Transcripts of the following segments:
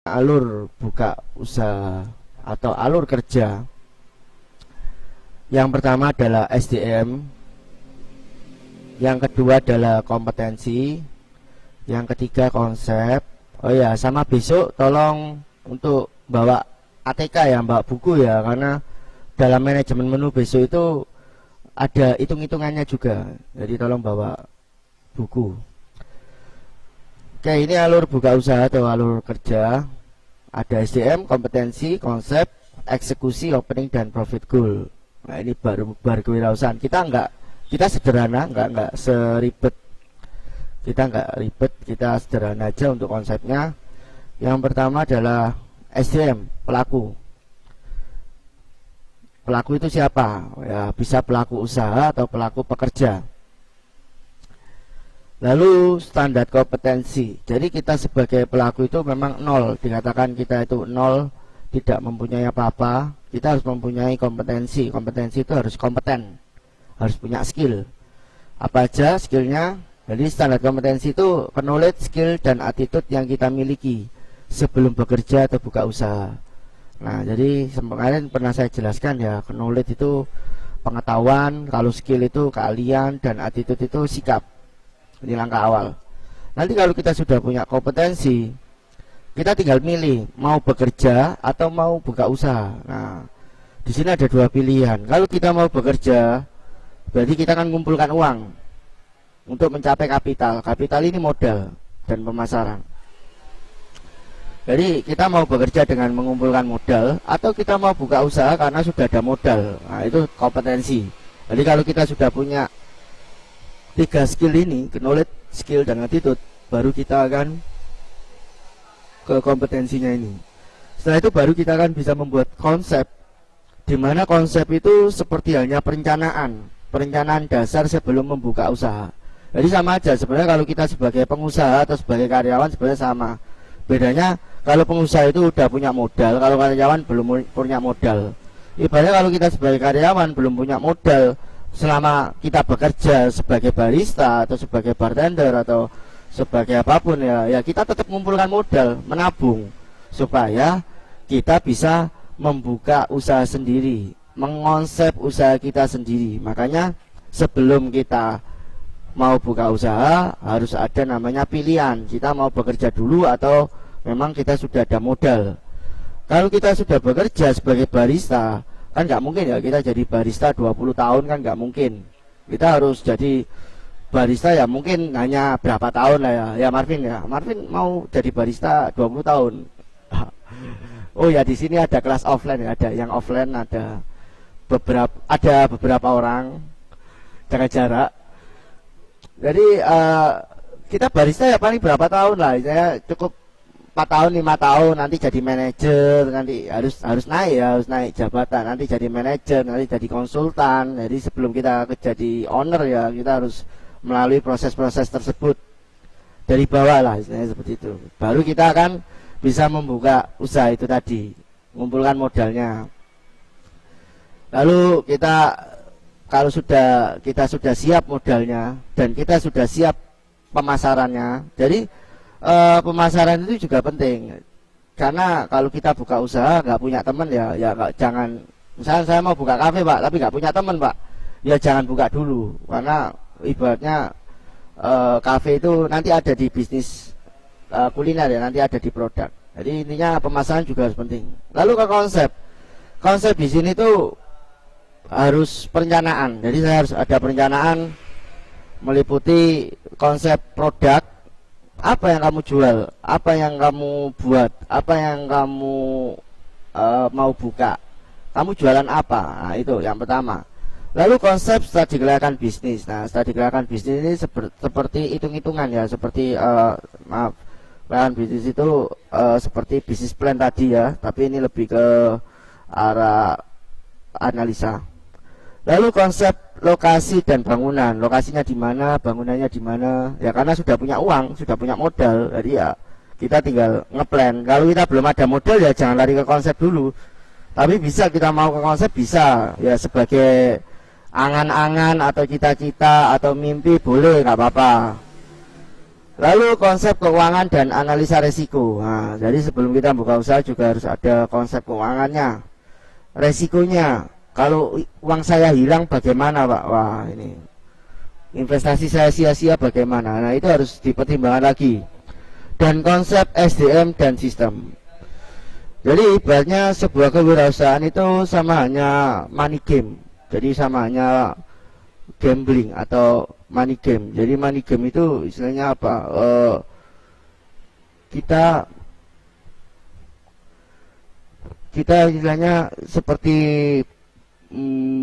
alur buka usaha atau alur kerja. Yang pertama adalah SDM, yang kedua adalah kompetensi, yang ketiga konsep. Oh ya, sama besok tolong untuk bawa ATK ya, bawa buku ya, karena dalam manajemen menu besok itu ada hitung-hitungannya juga. Jadi tolong bawa buku. Oke, ini alur buka usaha atau alur kerja. Ada SDM, kompetensi, konsep, eksekusi, opening, dan profit goal. Nah, ini baru kewirausahaan. Kita sederhana, nggak seribet. Kita nggak ribet, kita sederhana aja untuk konsepnya. Yang pertama adalah SDM, pelaku. Pelaku itu siapa? Ya, bisa pelaku usaha atau pelaku pekerja. Lalu standar kompetensi. Jadi kita sebagai pelaku itu memang nol. Dikatakan kita itu nol, tidak mempunyai apa-apa. Kita harus mempunyai kompetensi. Kompetensi itu harus kompeten, harus punya skill. Apa aja skillnya? Jadi standar kompetensi itu knowledge, skill, dan attitude yang kita miliki sebelum bekerja atau buka usaha. Nah, jadi kemarin pernah saya jelaskan ya, knowledge itu pengetahuan, kalau skill itu keahlian, dan attitude itu sikap. Ini langkah awal. Nanti kalau kita sudah punya kompetensi, kita tinggal milih mau bekerja atau mau buka usaha. Nah, di sini ada dua pilihan. Kalau kita mau bekerja, berarti kita akan mengumpulkan uang untuk mencapai kapital. Kapital ini modal dan pemasaran. Jadi kita mau bekerja dengan mengumpulkan modal, atau kita mau buka usaha karena sudah ada modal. Nah, itu kompetensi. Jadi kalau kita sudah punya tiga skill ini, knowledge, skill, dan attitude, baru kita akan ke kompetensinya ini. Setelah itu baru kita akan bisa membuat konsep, di mana konsep itu seperti halnya perencanaan dasar sebelum membuka usaha. Jadi sama aja sebenarnya, kalau kita sebagai pengusaha atau sebagai karyawan sebenarnya sama. Bedanya kalau pengusaha itu udah punya modal, kalau karyawan belum punya modal. Ibaratnya kalau kita sebagai karyawan belum punya modal, selama kita bekerja sebagai barista atau sebagai bartender atau sebagai apapun ya kita tetap mengumpulkan modal, menabung supaya kita bisa membuka usaha sendiri, mengonsep usaha kita sendiri. Makanya sebelum kita mau buka usaha harus ada namanya pilihan, kita mau bekerja dulu atau memang kita sudah ada modal. Kalau kita sudah bekerja sebagai barista, kan nggak mungkin ya kita jadi barista 20 tahun, kan nggak mungkin. Kita harus jadi barista ya mungkin hanya berapa tahun lah ya. Ya Marvin mau jadi barista 20 tahun. Oh ya, di sini ada kelas offline ya, ada yang offline, ada beberapa orang, jaga jarak. Jadi kita barista ya paling berapa tahun lah, saya cukup 4 tahun, 5 tahun, nanti jadi manajer, nanti harus naik jabatan, nanti jadi manajer, nanti jadi konsultan. Jadi sebelum kita jadi owner ya kita harus melalui proses-proses tersebut dari bawah lah, istilahnya seperti itu. Baru kita akan bisa membuka usaha itu tadi, mengumpulkan modalnya. Lalu kalau kita sudah siap modalnya dan kita sudah siap pemasarannya, jadi pemasaran itu juga penting, karena kalau kita buka usaha nggak punya teman ya jangan. Misalnya saya mau buka kafe pak, tapi nggak punya teman pak, ya jangan buka dulu, karena ibaratnya kafe itu nanti ada di bisnis kuliner ya, nanti ada di produk. Jadi intinya pemasaran juga harus penting. Lalu ke konsep di sini tuh harus perencanaan. Jadi saya harus ada perencanaan meliputi konsep produk. Apa yang kamu jual, apa yang kamu buat, apa yang kamu mau buka, kamu jualan apa. Nah, itu yang pertama. Lalu konsep strategi gerakan bisnis. Nah, strategi gerakan bisnis ini seperti hitung-hitungan ya, seperti gerakan bisnis itu seperti bisnis plan tadi ya, tapi ini lebih ke arah analisa. Lalu konsep lokasi dan bangunan, lokasinya di mana, bangunannya di mana. Ya karena sudah punya uang, sudah punya modal, jadi ya kita tinggal ngeplan. Kalau kita belum ada modal ya jangan lari ke konsep dulu. Tapi bisa kita mau ke konsep, bisa ya, sebagai angan-angan atau cita-cita atau mimpi boleh, nggak apa-apa. Lalu konsep keuangan dan analisa resiko. Nah, jadi sebelum kita buka usaha juga harus ada konsep keuangannya, resikonya. Kalau uang saya hilang bagaimana Pak? Wah ini investasi saya sia-sia bagaimana? Nah itu harus dipertimbangkan lagi. Dan konsep SDM dan sistem. Jadi ibaratnya sebuah kewirausahaan itu sama hanya money game. Jadi sama hanya gambling atau money game. Jadi money game itu istilahnya apa? Kita istilahnya seperti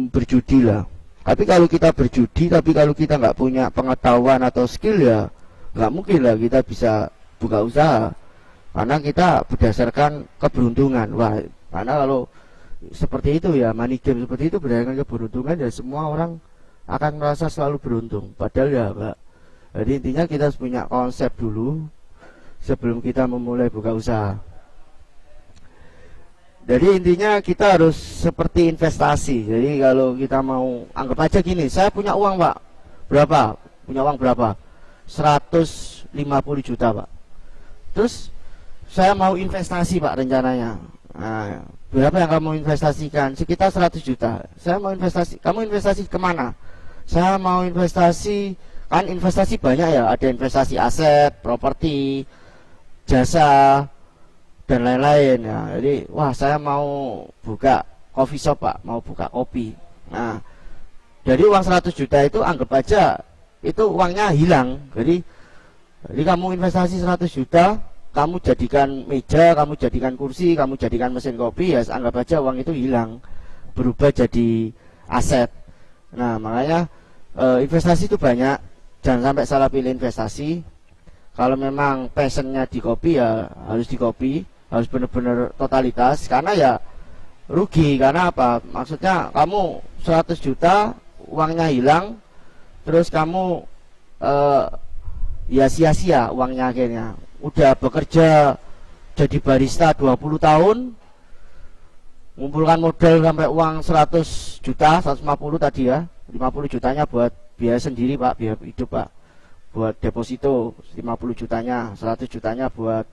berjudi lah. Tapi kalau kita berjudi, tapi kalau kita nggak punya pengetahuan atau skill ya nggak mungkin lah kita bisa buka usaha. Karena kita berdasarkan keberuntungan. Wah, karena kalau seperti itu ya money game seperti itu berdasarkan keberuntungan ya semua orang akan merasa selalu beruntung. Padahal ya enggak. Jadi intinya kita harus punya konsep dulu sebelum kita memulai buka usaha. Jadi intinya kita harus seperti investasi. Jadi kalau kita mau anggap aja gini, saya punya uang Pak. Berapa? Punya uang berapa? 150 juta Pak. Terus saya mau investasi Pak rencananya. Nah, berapa yang kamu investasikan? Sekitar 100 juta. Saya mau investasi. Kamu investasi kemana? Saya mau investasi. Kan investasi banyak ya. Ada investasi aset, properti, jasa, dan lain-lain ya. Jadi wah saya mau buka coffee shop Pak, mau buka kopi. Nah jadi uang 100 juta itu anggap aja itu uangnya hilang. Jadi kamu investasi 100 juta, kamu jadikan meja, kamu jadikan kursi, kamu jadikan mesin kopi, ya anggap aja uang itu hilang, berubah jadi aset. Nah makanya investasi itu banyak, jangan sampai salah pilih investasi. Kalau memang passionnya di kopi ya harus di kopi, harus benar-benar totalitas, karena ya rugi. Karena apa? Maksudnya kamu 100 juta uangnya hilang, terus kamu ya sia-sia uangnya akhirnya. Udah bekerja jadi barista 20 tahun, ngumpulkan modal sampai uang 100 juta, 150 tadi ya, 50 jutanya buat biaya sendiri Pak, biaya hidup Pak, buat deposito 50 jutanya, 100 jutanya buat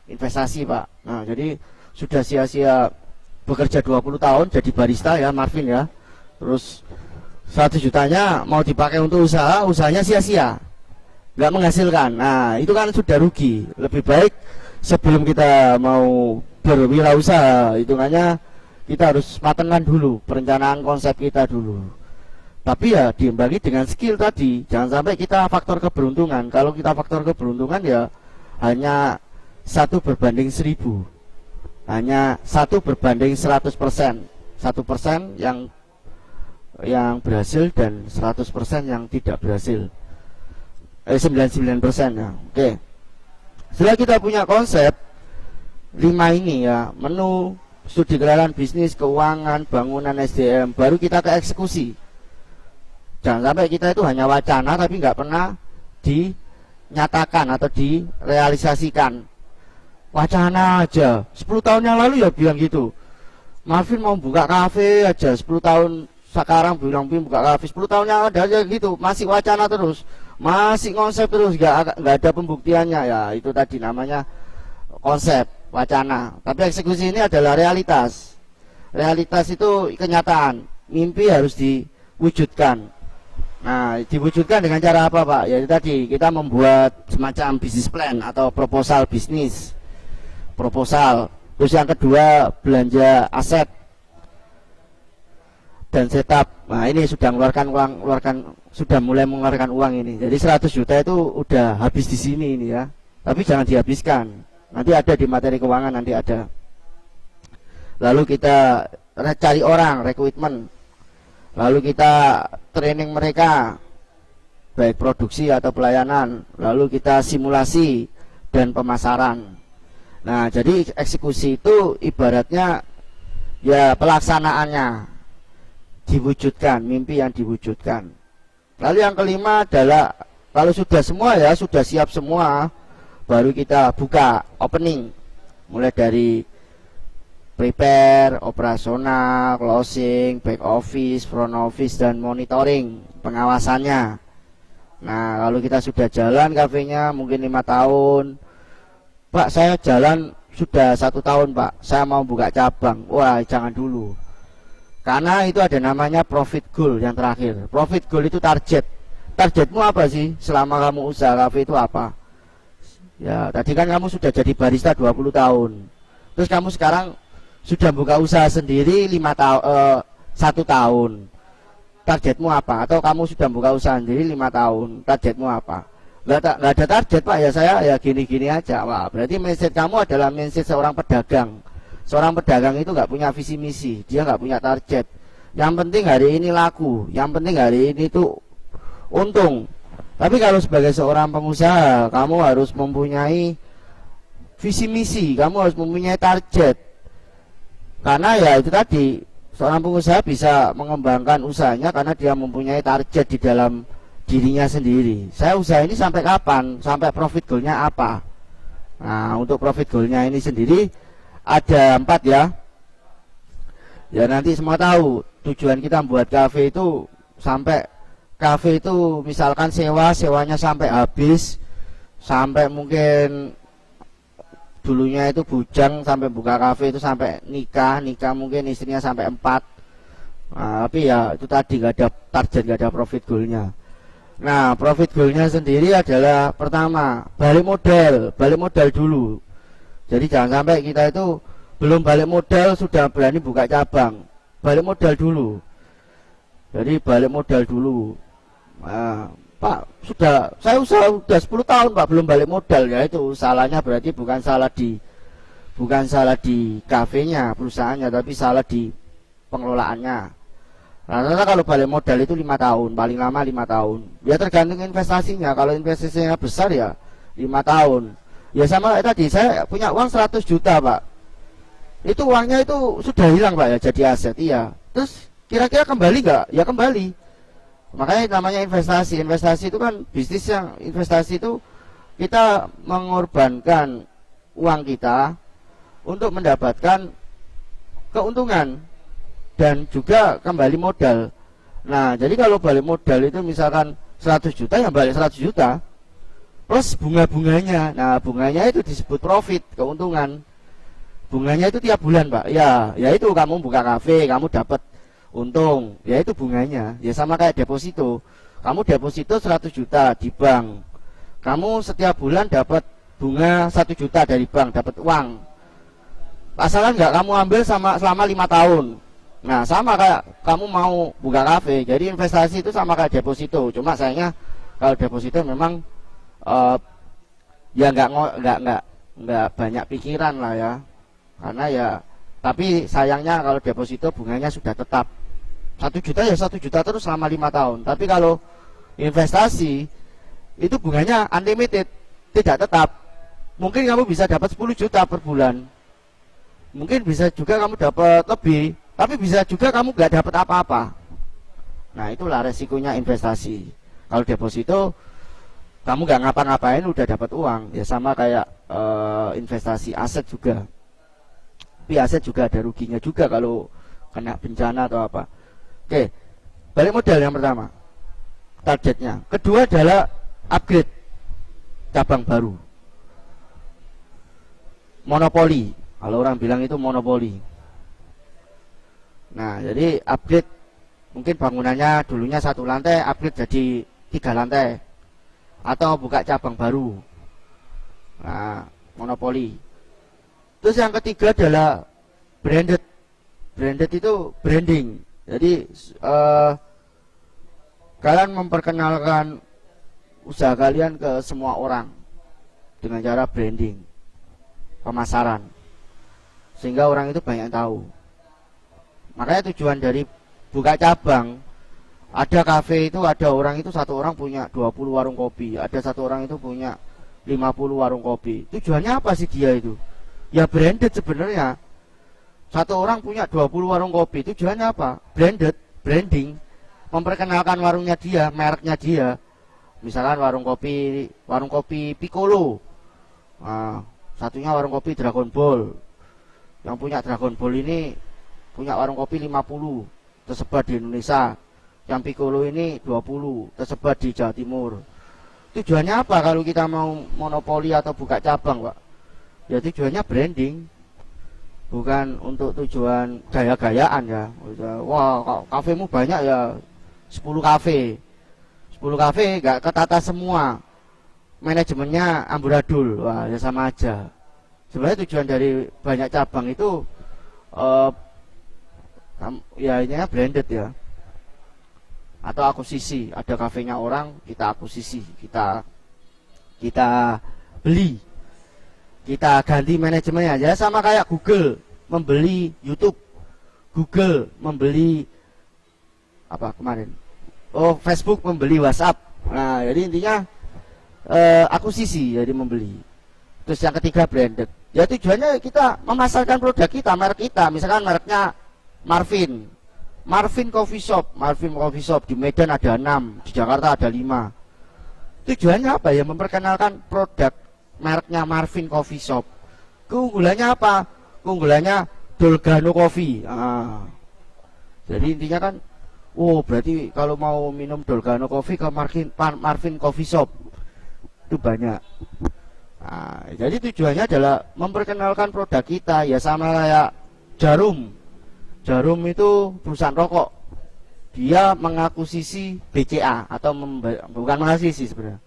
investasi Pak. Nah jadi sudah sia-sia bekerja 20 tahun jadi barista ya Marvin ya, terus 100 jutanya mau dipakai untuk usaha, usahanya sia-sia, nggak menghasilkan. Nah itu kan sudah rugi. Lebih baik sebelum kita mau berwirausaha, hitungannya kita harus matangkan dulu perencanaan konsep kita dulu. Tapi ya diimbangi dengan skill tadi. Jangan sampai kita faktor keberuntungan. Kalau kita faktor keberuntungan ya hanya 1 berbanding 1000, hanya 1 berbanding 100%. 1% yang berhasil dan 100% yang tidak berhasil. 99% ya. Oke. Setelah kita punya konsep 5 ini ya, menu, studi kelayakan bisnis, keuangan, bangunan, SDM, baru kita ke eksekusi. Jangan sampai kita itu hanya wacana tapi nggak pernah dinyatakan atau direalisasikan. Wacana aja. 10 tahun yang lalu ya bilang gitu, Marvin mau buka kafe aja. 10 tahun sekarang bilang buka kafe. 10 tahun yang ada aja gitu, masih wacana terus, masih konsep terus, nggak ada pembuktiannya. Ya itu tadi namanya konsep, wacana. Tapi eksekusi ini adalah realitas. Realitas itu kenyataan. Mimpi harus diwujudkan. Nah diwujudkan dengan cara apa Pak? Ya tadi kita membuat semacam bisnis plan atau proposal bisnis, proposal. Terus yang kedua belanja aset dan setup. Nah ini sudah mengeluarkan uang, sudah mulai mengeluarkan uang ini. Jadi 100 juta itu udah habis di sini ini ya. Tapi jangan dihabiskan. Nanti ada di materi keuangan, nanti ada. Lalu kita cari orang, rekrutmen. Lalu kita training mereka, baik produksi atau pelayanan. Lalu kita simulasi dan pemasaran. Nah jadi eksekusi itu ibaratnya ya pelaksanaannya, diwujudkan, mimpi yang diwujudkan. Lalu yang kelima adalah kalau sudah semua ya, sudah siap semua, baru kita buka opening. Mulai dari prepare, operasional, closing, back office, front office, dan monitoring, pengawasannya. Nah, kalau kita sudah jalan kafenya mungkin 5 tahun, Pak saya jalan sudah 1 tahun Pak, saya mau buka cabang. Wah, jangan dulu, karena itu ada namanya profit goal yang terakhir. Profit goal itu target. Targetmu apa sih selama kamu usaha kafe itu apa? Ya, tadi kan kamu sudah jadi barista 20 tahun. Terus kamu sekarang sudah buka usaha sendiri 1 tahun. Targetmu apa? Atau kamu sudah buka usaha sendiri 5 tahun. Targetmu apa? Nggak ada target Pak, ya saya ya gini-gini aja. Wah, berarti mindset kamu adalah mindset seorang pedagang. Seorang pedagang itu nggak punya visi misi, dia nggak punya target. Yang penting hari ini laku, yang penting hari ini tuh untung. Tapi kalau sebagai seorang pengusaha, kamu harus mempunyai visi misi, kamu harus mempunyai target. Karena ya itu tadi, seorang pengusaha bisa mengembangkan usahanya karena dia mempunyai target di dalam dirinya sendiri. Saya usaha ini sampai kapan? Sampai profit goalnya apa? Nah, untuk profit goalnya ini sendiri ada 4 ya. Ya nanti semua tahu tujuan kita membuat kafe itu sampai kafe itu misalkan sewanya sampai habis, sampai mungkin dulunya itu bujang sampai buka kafe itu sampai nikah mungkin istrinya sampai 4. Nah, tapi ya itu tadi gak ada target, gak ada profit goalnya. Nah, profit goalnya sendiri adalah pertama balik modal dulu. Jadi jangan sampai kita itu belum balik modal sudah berani buka cabang. Balik modal dulu. Jadi balik modal dulu. Nah, Pak, saya usaha sudah 10 tahun Pak belum balik modal. Ya itu salahnya berarti bukan salah di kafenya, perusahaannya, tapi salah di pengelolaannya. Rata-rata kalau balik modal itu 5 tahun, paling lama 5 tahun. Ya tergantung investasinya. Kalau investasinya besar ya 5 tahun. Ya sama tadi, saya punya uang 100 juta Pak. Itu uangnya itu sudah hilang Pak ya, jadi aset. Iya. Terus kira-kira kembali nggak? Ya kembali. Makanya namanya investasi. Investasi itu kan bisnis, yang investasi itu kita mengorbankan uang kita untuk mendapatkan keuntungan dan juga kembali modal. Nah, jadi kalau balik modal itu misalkan 100 juta, ya balik 100 juta plus bunga-bunganya. Nah, bunganya itu disebut profit, keuntungan. Bunganya itu tiap bulan Pak. Ya itu kamu buka kafe, kamu dapat untung, ya itu bunganya. Ya sama kayak deposito. Kamu deposito 100 juta di bank, kamu setiap bulan dapat bunga 1 juta dari bank, dapat uang. Pasaran nggak kamu ambil selama 5 tahun. Nah sama kayak kamu mau buka kafe. Jadi investasi itu sama kayak deposito. Cuma sayangnya kalau deposito memang ya nggak banyak pikiran lah ya. Karena ya, tapi sayangnya kalau deposito bunganya sudah tetap 1 juta, ya 1 juta terus selama 5 tahun. Tapi kalau investasi itu bunganya unlimited, tidak tetap. Mungkin kamu bisa dapat 10 juta per bulan, mungkin bisa juga kamu dapat lebih, tapi bisa juga kamu nggak dapat apa-apa. Nah itulah resikonya investasi. Kalau deposito kamu nggak ngapa-ngapain udah dapat uang. Ya sama kayak investasi aset juga. Tapi aset juga ada ruginya juga kalau kena bencana atau apa. Oke, balik modal yang pertama, targetnya. Kedua adalah upgrade cabang baru. Monopoli, kalau orang bilang itu monopoli. Nah, jadi upgrade, mungkin bangunannya dulunya 1 lantai, upgrade jadi 3 lantai, atau buka cabang baru. Nah, monopoli. Terus yang ketiga adalah branded. Branded itu branding. Jadi kalian memperkenalkan usaha kalian ke semua orang dengan cara branding, pemasaran, sehingga orang itu banyak tahu. Makanya tujuan dari buka cabang, ada kafe itu, ada orang itu, satu orang punya 20 warung kopi, ada satu orang itu punya 50 warung kopi. Tujuannya apa sih dia itu? Ya branded sebenarnya. Satu orang punya 20 warung kopi, tujuannya apa? Branded, branding, memperkenalkan warungnya dia, mereknya dia. Misalkan warung kopi Piccolo. Nah, satunya warung kopi Dragon Ball. Yang punya Dragon Ball ini punya warung kopi 50 tersebar di Indonesia. yang Piccolo ini 20 tersebar di Jawa Timur. Tujuannya apa kalau kita mau monopoli atau buka cabang, Pak? Ya tujuannya branding, bukan untuk tujuan gaya-gayaan ya. Wah, kafemu banyak ya, 10 kafe 10 kafe nggak ketata semua, manajemennya amburadul. Wah, ya sama aja. Sebenarnya tujuan dari banyak cabang itu ya ini ya branded ya, atau akuisisi. Ada kafenya orang, kita akuisisi, kita beli, kita ganti manajemennya. Ya sama kayak Google membeli YouTube, Google membeli apa kemarin, Facebook membeli WhatsApp. Nah jadi intinya akuisisi, jadi membeli. Terus yang ketiga branded, ya tujuannya kita memasarkan produk kita, merek kita. Misalkan mereknya Marvin Coffee Shop. Marvin Coffee Shop di Medan ada 6, di Jakarta ada 5. Tujuannya apa ya? Memperkenalkan produk mereknya Marvin Coffee Shop. Keunggulannya apa? Keunggulannya Dolgano Coffee. Jadi intinya kan, berarti kalau mau minum Dolgano Coffee ke Marvin Coffee Shop itu banyak. Jadi tujuannya adalah memperkenalkan produk kita. Ya sama kayak Jarum itu perusahaan rokok, dia mengakuisisi BCA atau bukan mengakuisisi sebenarnya,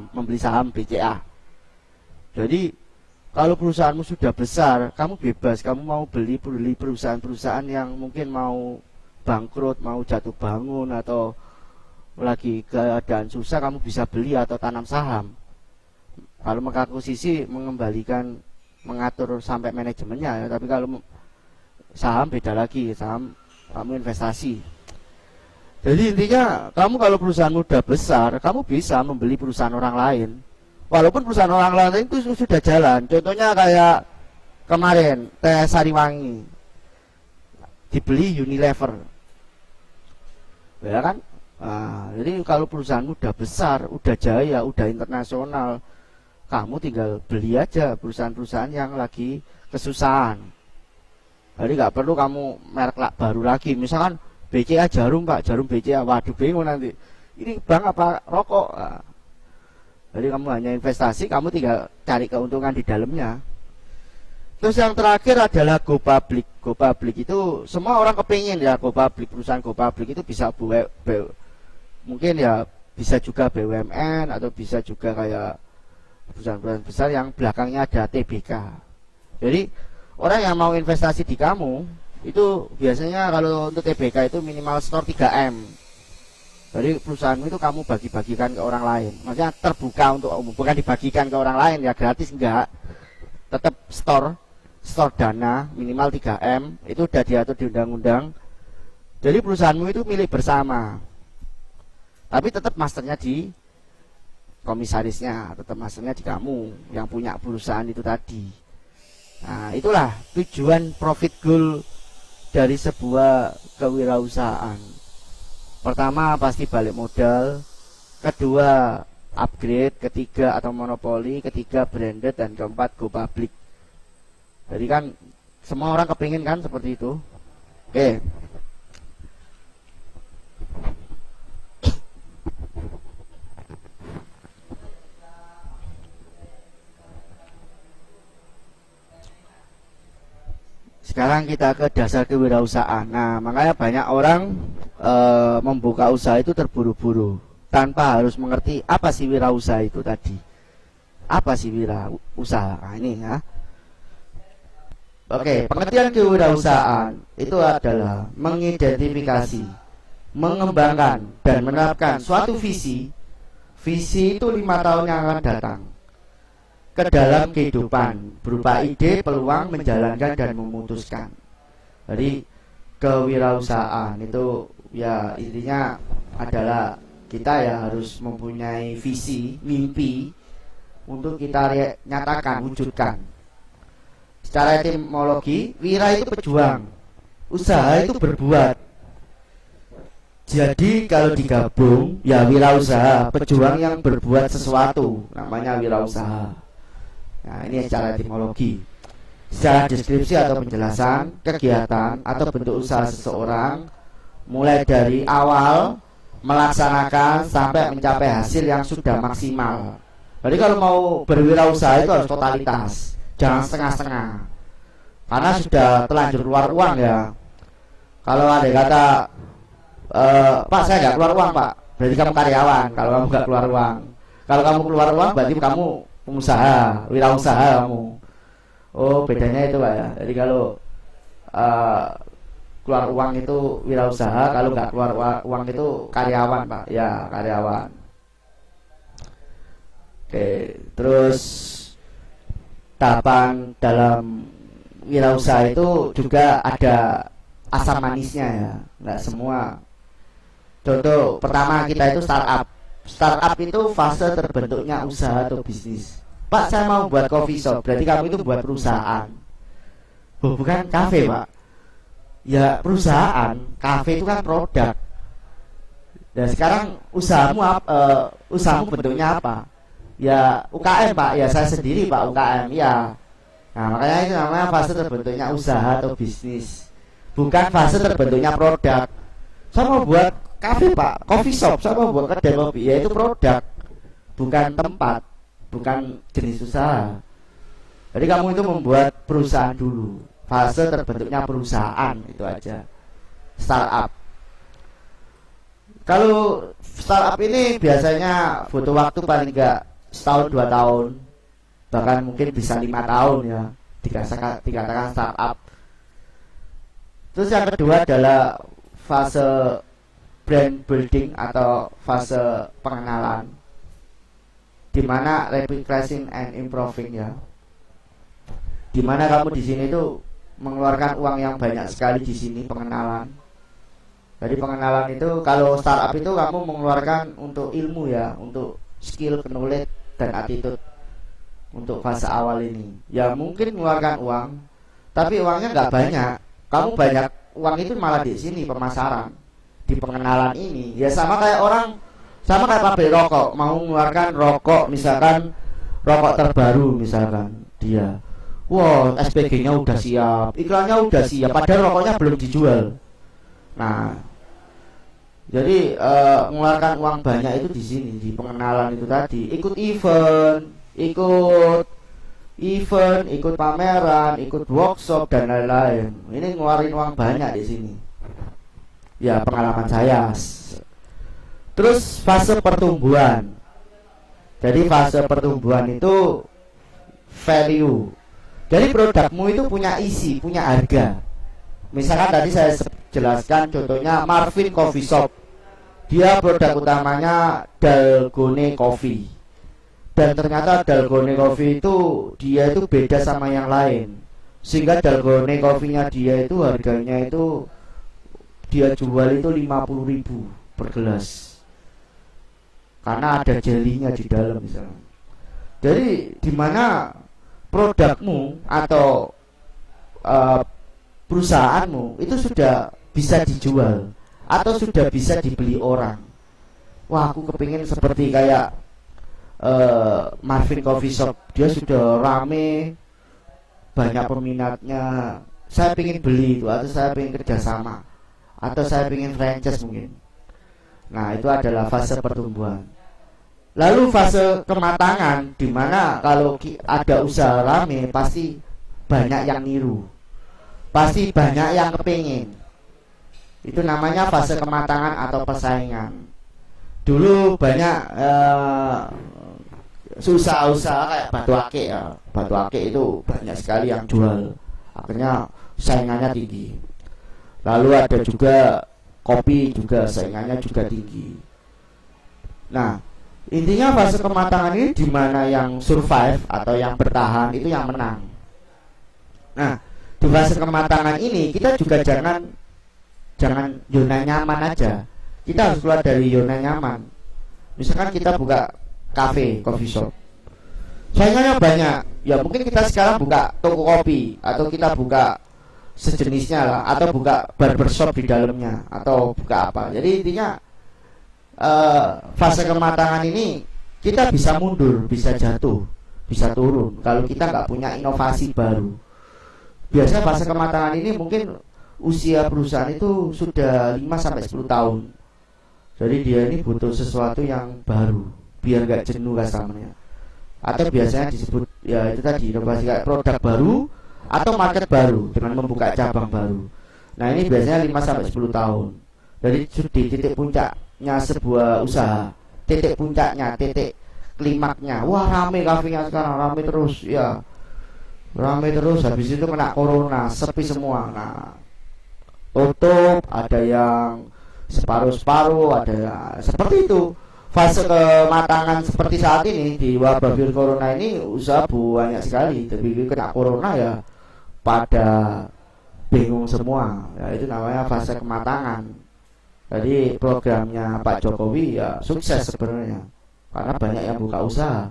membeli saham BCA. Jadi kalau perusahaanmu sudah besar, kamu bebas, kamu mau beli perusahaan-perusahaan yang mungkin mau bangkrut, mau jatuh bangun, atau lagi keadaan susah, kamu bisa beli atau tanam saham. Kalau mengakuisisi mengembalikan, mengatur sampai manajemennya ya. Tapi kalau saham beda lagi, saham kamu investasi. Jadi intinya kamu kalau perusahaan udah besar, kamu bisa membeli perusahaan orang lain, walaupun perusahaan orang lain itu sudah jalan. Contohnya kayak kemarin Teh Sariwangi dibeli Unilever, ya kan? Jadi kalau perusahaan udah besar, udah jaya, udah internasional, kamu tinggal beli aja perusahaan-perusahaan yang lagi kesusahan. Jadi nggak perlu kamu merek baru lagi. Misalkan BCA Jarum, Pak, Jarum BCA, waduh bingung nanti, ini bank apa rokok. Jadi kamu hanya investasi, kamu tinggal cari keuntungan di dalamnya. Terus yang terakhir adalah go public. Go public itu semua orang kepingin ya, go public. Perusahaan go public itu bisa mungkin ya bisa juga BUMN, atau bisa juga kayak perusahaan-perusahaan besar yang belakangnya ada TBK. Jadi orang yang mau investasi di kamu itu biasanya kalau untuk TBK itu minimal store 3M. Jadi perusahaanmu itu kamu bagi-bagikan ke orang lain. Maksudnya terbuka untuk umum, bukan dibagikan ke orang lain ya gratis, enggak. Tetap store dana minimal 3M, itu udah diatur di undang-undang. Jadi perusahaanmu itu milik bersama. Tapi tetap masternya di komisarisnya, tetap masternya di kamu yang punya perusahaan itu tadi. Nah, itulah tujuan profit goal dari sebuah kewirausahaan. Pertama pasti balik modal, kedua upgrade, ketiga atau monopoli, ketiga branded, dan keempat go public. Jadi kan semua orang kepingin kan seperti itu. Oke. Sekarang kita ke dasar kewirausahaan. Nah, makanya banyak orang membuka usaha itu terburu-buru tanpa harus mengerti apa sih wirausaha itu tadi. Apa sih wirausaha? Nah, ini ya. Oke, pengertian kewirausahaan itu adalah mengidentifikasi, mengembangkan, dan menerapkan suatu visi. Visi itu 5 tahun yang akan datang ke dalam kehidupan berupa ide, peluang, menjalankan, dan memutuskan. Jadi kewirausahaan itu ya intinya adalah kita ya harus mempunyai visi, mimpi untuk kita nyatakan, wujudkan. Secara etimologi, wira itu pejuang, usaha itu berbuat. Jadi kalau digabung ya wirausaha, pejuang yang berbuat sesuatu, namanya wirausaha. Nah, ini secara etimologi. Secara deskripsi atau penjelasan, kegiatan atau bentuk usaha seseorang mulai dari awal melaksanakan sampai mencapai hasil yang sudah maksimal. Jadi kalau mau berwirausaha itu harus totalitas, jangan setengah-setengah. Karena sudah terlanjur keluar uang ya. Kalau ada kata Pak saya nggak keluar uang Pak, berarti kamu karyawan. Kalau kamu nggak keluar uang, kalau kamu keluar uang berarti kamu pengusaha, wirausaha kamu. Oh bedanya itu Pak ya. Jadi kalau keluar uang itu wirausaha, kalau nggak keluar uang itu karyawan Pak. Ya karyawan. Oke, terus tahapan dalam wirausaha itu juga ada asam manisnya ya, nggak semua. Contoh pertama kita itu startup. Startup itu fase terbentuknya usaha atau bisnis. Pak saya mau buat coffee shop, berarti kamu itu buat perusahaan. Oh, bukan kafe Pak. Ya perusahaan, kafe itu kan produk. Dan sekarang usahamu bentuknya apa? Ya UKM Pak, ya saya sendiri Pak UKM ya. Nah makanya itu namanya fase terbentuknya usaha atau bisnis, bukan fase terbentuknya produk. Saya mau buat kafe Pak, coffee shop, saya mau buat kedai kopi, ya itu produk, bukan tempat, bukan jenis usaha. Jadi kamu itu membuat perusahaan dulu, fase terbentuknya perusahaan itu aja. Startup. Kalau startup ini biasanya butuh waktu paling enggak setahun 2 tahun, bahkan mungkin bisa 5 tahun ya dikatakan startup. Terus yang kedua adalah fase brand building atau fase pengenalan, dimana replication and improving ya, dimana kamu di sini tuh mengeluarkan uang yang banyak sekali di sini pengenalan. Jadi pengenalan itu kalau startup itu kamu mengeluarkan untuk ilmu ya, untuk skill, knowledge dan attitude untuk fase awal ini. Ya mungkin mengeluarkan uang, tapi uangnya nggak banyak. Kamu banyak uang itu malah di sini pemasaran, di pengenalan ini. Ya sama kayak pabrik rokok mau mengeluarkan rokok, misalkan rokok terbaru misalkan dia, wow SPG-nya udah siap, iklannya udah siap, padahal rokoknya belum dijual. Nah, jadi mengeluarkan uang banyak itu di sini, di pengenalan itu tadi. Ikut pameran, ikut workshop dan lain-lain. Ini ngeluarin uang banyak di sini. Ya pengalaman saya. Terus fase pertumbuhan. Jadi fase pertumbuhan itu value. Jadi produkmu itu punya isi, punya harga. Misalkan tadi saya jelaskan contohnya Marvin Coffee Shop. Dia produk utamanya Dalgona Coffee. Dan ternyata Dalgona Coffee itu dia itu beda sama yang lain. Sehingga Dalgona Coffee-nya dia itu harganya itu dia jual itu 50.000 per gelas. Karena ada jelinya di dalam misalnya. Jadi di mana produkmu atau perusahaanmu itu sudah bisa dijual atau sudah bisa dibeli orang. Wah aku kepingin seperti kayak Marvin Coffee Shop, dia sudah rame, banyak peminatnya, saya pengen beli itu, atau saya pengen kerjasama, atau saya pengen franchise mungkin. Nah itu adalah fase pertumbuhan. Lalu fase kematangan, dimana kalau ada usaha rame pasti banyak yang niru, pasti banyak yang kepingin. Itu namanya fase kematangan atau persaingan. Dulu banyak usaha-usaha kayak batu ake ya. Batu ake itu banyak sekali yang jual, akhirnya saingannya tinggi. Lalu ada juga kopi, juga saingannya juga tinggi. Nah intinya fase kematangan ini dimana yang survive atau yang bertahan itu yang menang. Nah di fase kematangan ini kita juga jangan zona nyaman aja. Kita harus keluar dari zona nyaman. Misalkan kita buka cafe, coffee shop, saingannya banyak. Ya mungkin kita sekarang buka toko kopi, atau kita buka sejenisnya lah, atau buka barbershop di dalamnya, atau buka apa. Jadi intinya fase kematangan ini kita bisa mundur, bisa jatuh, bisa turun kalau kita nggak punya inovasi baru. Biasanya fase kematangan ini mungkin usia perusahaan itu sudah 5 sampai 10 tahun. Jadi dia ini butuh sesuatu yang baru biar nggak jenuh customernya. Atau biasanya disebut ya itu tadi inovasi kayak produk baru atau market baru dengan membuka cabang baru. Nah, ini biasanya 5 sampai 10 tahun. Jadi di titik puncaknya sebuah usaha, titik puncaknya, titik klimaknya. Wah, rame kafenya sekarang, rame terus ya. Rame terus, habis itu kena corona, sepi semua. Nah, tutup, ada yang separuh-separuh, ada seperti itu. Fase kematangan seperti saat ini di wabah virus corona ini usaha banyak sekali, tapi kena corona ya pada bingung semua. Ya itu namanya fase kematangan. Jadi programnya Pak Jokowi ya sukses sebenarnya karena banyak yang buka usaha.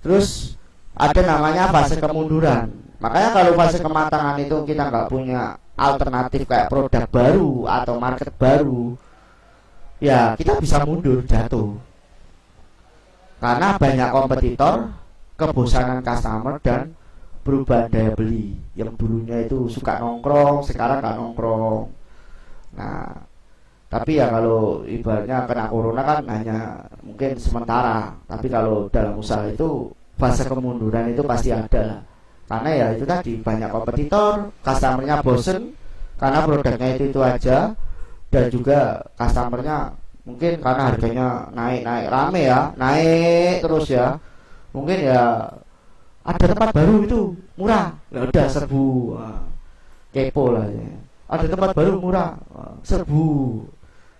Terus ada namanya fase kemunduran. Makanya kalau fase kematangan itu kita nggak punya alternatif kayak produk baru atau market baru, ya kita bisa mundur, jatuh. Karena banyak kompetitor, kebosanan customer, dan perubahan daya beli. Yang dulunya itu suka nongkrong, sekarang nggak nongkrong. Nah, tapi ya kalau ibaratnya kena corona kan hanya mungkin sementara. Tapi kalau dalam usaha itu fase kemunduran itu pasti ada. Karena ya itu tadi banyak kompetitor, customernya bosen karena produknya itu aja. Dan juga customernya mungkin karena harganya naik rame ya, naik terus ya, mungkin ya ada tempat baru itu murah, ya udah serbu. Kepo lah ya. Ada tempat baru murah, serbu.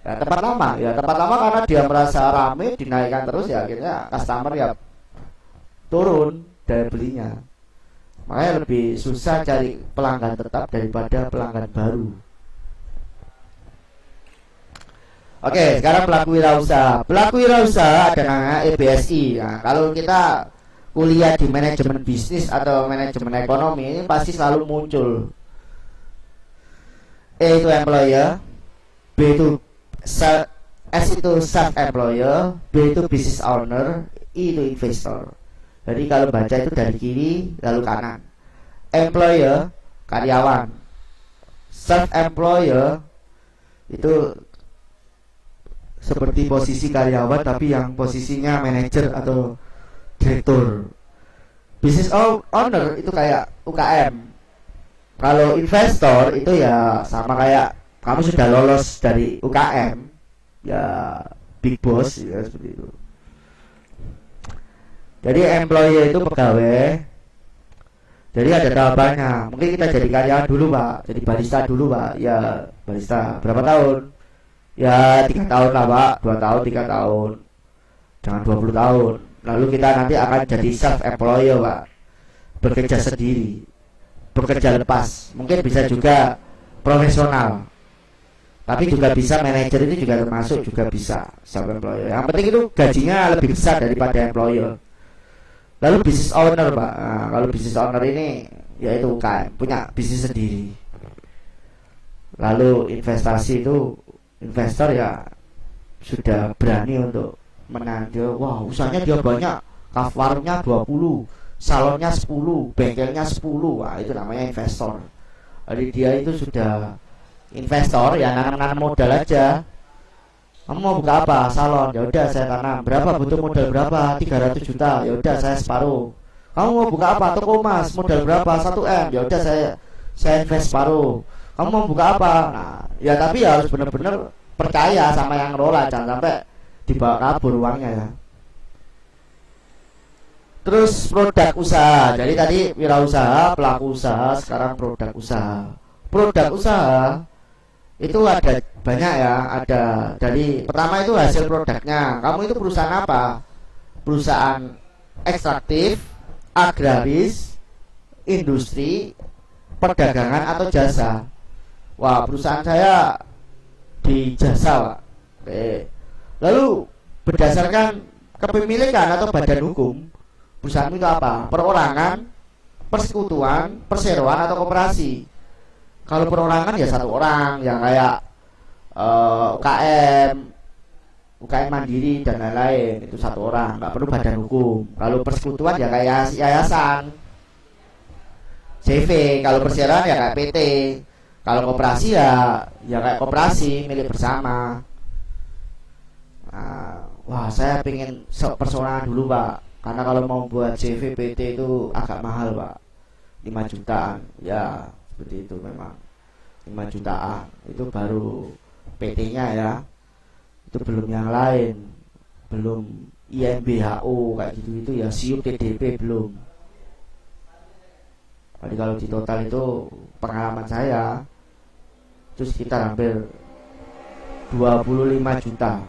Ya, tempat lama karena dia merasa rame dinaikkan terus ya, akhirnya customer ya turun daya belinya. Makanya lebih susah cari pelanggan tetap daripada pelanggan baru. Oke, sekarang pelaku wirausaha. Pelaku wirausaha ada namanya EBSI. Nah, kalau kita kuliah di manajemen bisnis atau manajemen ekonomi ini pasti selalu muncul. E itu employer, B itu S itu self employer, B itu business owner, I itu investor. Jadi kalau baca itu dari kiri lalu kanan. Employer karyawan, self employer itu seperti posisi karyawan tapi yang posisinya manajer atau direktur. Business owner itu kayak UKM. Kalau investor itu ya sama kayak kamu sudah lolos dari UKM, ya big boss ya seperti itu. Jadi employee itu pegawai. Jadi ada tahapannya. Mungkin kita jadi karyawan dulu, Pak. Jadi barista dulu, Pak. Ya barista berapa tahun? Ya 3 tahun lah, Pak. 2 tahun, 3 tahun. Jangan 20 tahun. Lalu kita nanti akan jadi self employer, Pak. Bekerja sendiri, bekerja lepas. Mungkin bisa juga profesional, tapi juga bisa manajer, itu juga termasuk, juga bisa self employer. Yang penting itu gajinya lebih besar daripada employer. Lalu business owner, Pak. Nah, kalau business owner ini yaitu UKM, punya bisnis sendiri. Lalu investasi itu investor ya sudah berani untuk menanjur. Wah, usahanya dia banyak, kafarnya 20, salonnya 10, bengkelnya 10. Wah, itu namanya investor. Jadi dia itu sudah investor ya, nanam modal aja. Kamu mau buka apa? Salon. Ya udah saya tanam. Berapa butuh modal berapa? 300 juta. Ya udah saya separuh. Kamu mau buka apa? Toko emas. Modal berapa? 1 M. Ya udah saya invest separuh. Kamu mau buka apa? Nah, ya tapi ya harus benar-benar percaya sama yang ngelola, jangan sampai dibawa kabur uangnya ya. Terus produk usaha. Jadi tadi wirausaha, pelaku usaha, sekarang produk usaha. Produk usaha itu ada banyak ya, ada dari pertama itu hasil produknya. Kamu itu perusahaan apa? Perusahaan ekstraktif, agraris, industri, perdagangan atau jasa. Wah, perusahaan saya di jasa, Pak. Oke. Lalu berdasarkan kepemilikan atau badan hukum, perusahaan itu apa? Perorangan, persekutuan, perseroan atau koperasi. Kalau perorangan ya 1 orang, yang kayak UKM mandiri dan lain-lain, itu 1 orang, nggak perlu badan hukum. Kalau persekutuan ya kayak yayasan, CV. Kalau perseroan ya kayak PT. Kalau koperasi ya kayak koperasi milik bersama. Wah, saya pengen persoalan dulu Pak, karena kalau mau buat CV PT itu agak mahal Pak, 5 jutaan ya, seperti itu memang. 5 jutaan itu baru PT-nya ya, itu belum yang lain, belum IMBHO kayak gitu ya, SIUP TDP belum. Jadi kalau di total itu pengalaman saya itu sekitar hampir 25 juta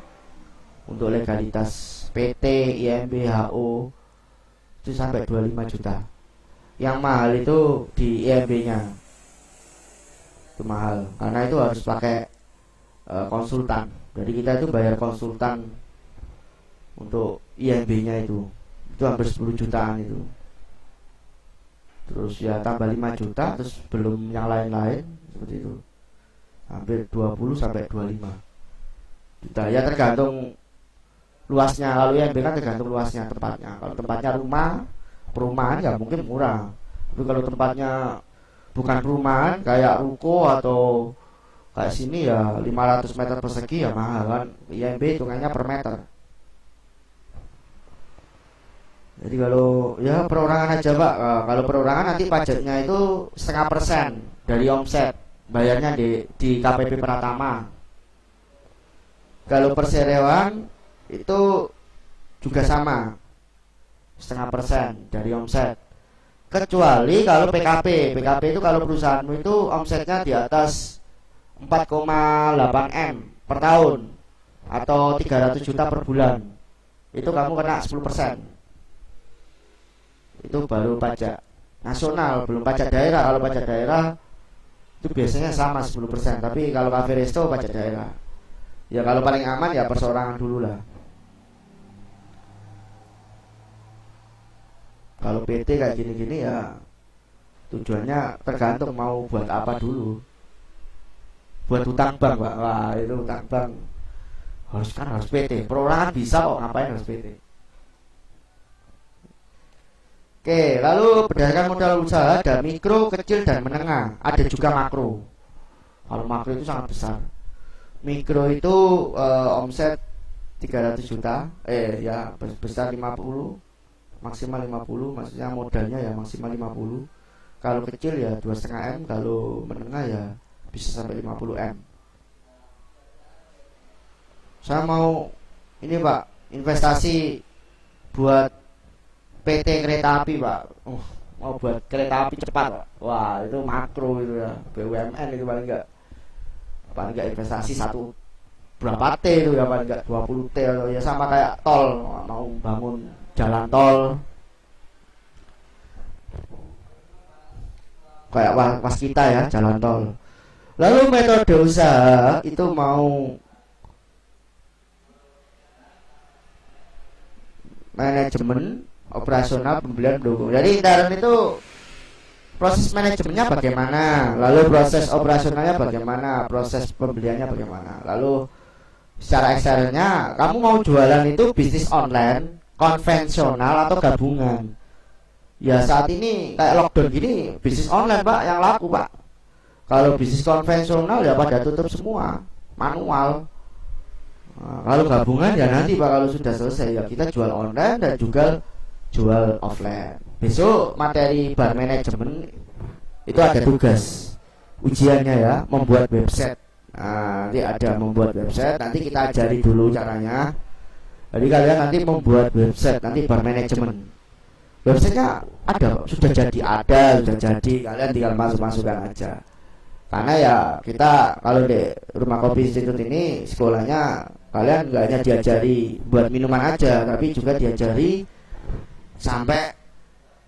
untuk legalitas PT, IMBHO itu sampai 25 juta. Yang mahal itu di IMB-nya, itu mahal karena itu harus pakai konsultan. Jadi kita itu bayar konsultan untuk IMB-nya itu hampir 10 jutaan itu. Terus ya tambah 5 juta, terus belum yang lain-lain seperti itu. Hampir 20 sampai 25 juta. Ya tergantung luasnya. Kalau IMB kan tergantung luasnya tempatnya. Kalau tempatnya perumahan ya mungkin murah. Tapi kalau tempatnya bukan perumahan kayak ruko atau kayak sini ya 500 meter persegi ya mahal kan. IMB hitungannya per meter. Jadi kalau ya perorangan aja Pak. Kalau perorangan nanti pajaknya itu 0,5% dari omset. Bayarnya di KPP Pratama. Kalau perseroan itu juga sama, 0,5% dari omset. Kecuali kalau PKP itu kalau perusahaanmu itu omsetnya di atas 4,8 M per tahun atau 300 juta per bulan, itu kamu kena 10%. Itu baru pajak nasional, belum pajak daerah. Kalau pajak daerah itu biasanya sama 10%, tapi kalau cafe resto pajak daerah. Ya kalau paling aman ya perseorangan dulu lah. Kalau PT kayak gini-gini ya tujuannya tergantung mau buat apa dulu. Buat utang bank Pak. Wah itu utang bank harus PT. Perorangan bisa kok, ngapain harus PT. Oke, lalu berdasarkan modal usaha ada mikro, kecil, dan menengah. Ada juga makro. Kalau makro itu sangat besar. Mikro itu omset 300 juta, ya besar 50, maksimal 50, maksudnya modalnya ya maksimal 50. Kalau kecil ya 2,5 M, kalau menengah ya bisa sampai 50 M. Saya mau ini Pak, investasi buat PT kereta api Pak. Mau buat kereta api cepat Pak. Wah itu makro itu ya, BUMN itu paling enggak investasi satu berapa T itu ya, paling enggak 20 T atau ya sama kayak tol, mau bangun jalan tol kayak Waskita ya, jalan tol. Lalu metode usaha itu mau manajemen, operasional, pembelian, pendukung. Jadi intern itu proses manajemennya bagaimana, lalu proses operasionalnya bagaimana, proses pembeliannya bagaimana, lalu secara eksternalnya kamu mau jualan itu bisnis online, konvensional atau gabungan. Ya saat ini kayak lockdown gini bisnis online Pak yang laku Pak. Kalau bisnis konvensional ya pada tutup semua, manual. Nah, kalau gabungan ya nanti Pak, kalau sudah selesai ya kita jual online dan juga jual offline. Besok materi bar manajemen itu ada tugas ujiannya ya, membuat website. Nah, nanti ada membuat website, nanti kita ajari dulu caranya. Jadi kalian nanti membuat website, nanti bar manajemen. Websitenya ada, sudah jadi, kalian tinggal masukkan aja. Karena ya kita kalau di Rumah Kopi Institute ini sekolahnya kalian nggak hanya diajari buat minuman aja, tapi juga diajari sampai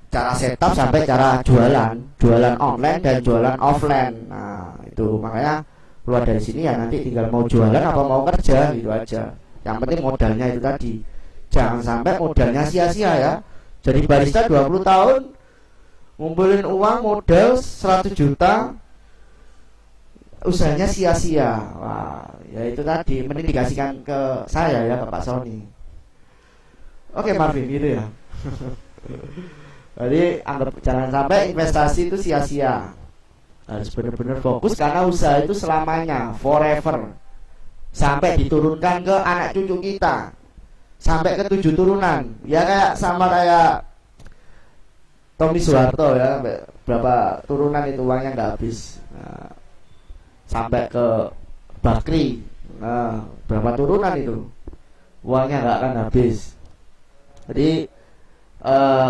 cara setup, sampai cara jualan online dan jualan offline. Nah itu makanya keluar dari sini ya nanti tinggal mau jualan apa mau kerja gitu aja. Yang penting modalnya itu tadi, jangan sampai modalnya sia-sia ya. Jadi barista 20 tahun ngumpulin uang modal 100 juta, usahanya sia-sia. Wah ya itu tadi, mending dikasihkan ke saya ya, ke Pak Sony. Oke Marvin gitu ya. Jadi anggap jangan sampai investasi itu sia-sia. harus benar-benar fokus karena usaha itu selamanya, forever, sampai diturunkan ke anak cucu kita, sampai ke 7 turunan. Ya kayak sama kayak Tommy Soeharto ya, berapa turunan itu uangnya nggak habis. Nah, sampai ke Bakri, nah, berapa turunan itu uangnya nggak akan habis. Jadi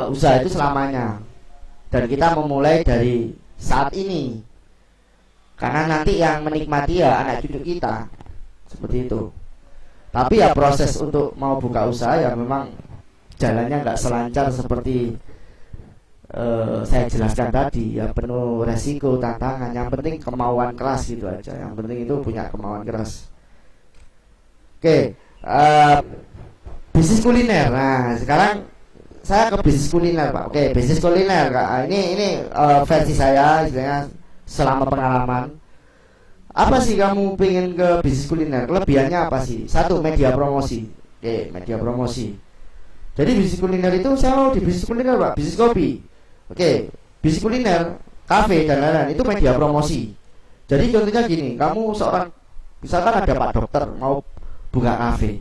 usaha itu selamanya, dan kita memulai dari saat ini, karena nanti yang menikmati ya anak cucu kita, seperti itu. Tapi ya proses untuk mau buka usaha ya memang jalannya nggak selancar seperti saya jelaskan tadi, ya penuh resiko, tantangan. Yang penting kemauan keras gitu aja. Yang penting itu punya kemauan keras. Oke, bisnis kuliner. Nah, sekarang saya ke bisnis kuliner, Pak. Oke, bisnis kuliner, Kak. Ini versi saya, istilahnya selama pengalaman. Apa sih kamu pengen ke bisnis kuliner? Kelebihannya apa sih? Satu, media promosi. Oke, media promosi. Jadi bisnis kuliner itu saya mau di bisnis kuliner, Pak. Bisnis kopi. Oke, bisnis kuliner, kafe dan lain-lain itu media promosi. Jadi contohnya gini, kamu seorang, misalkan ada Pak Dokter mau buka kafe,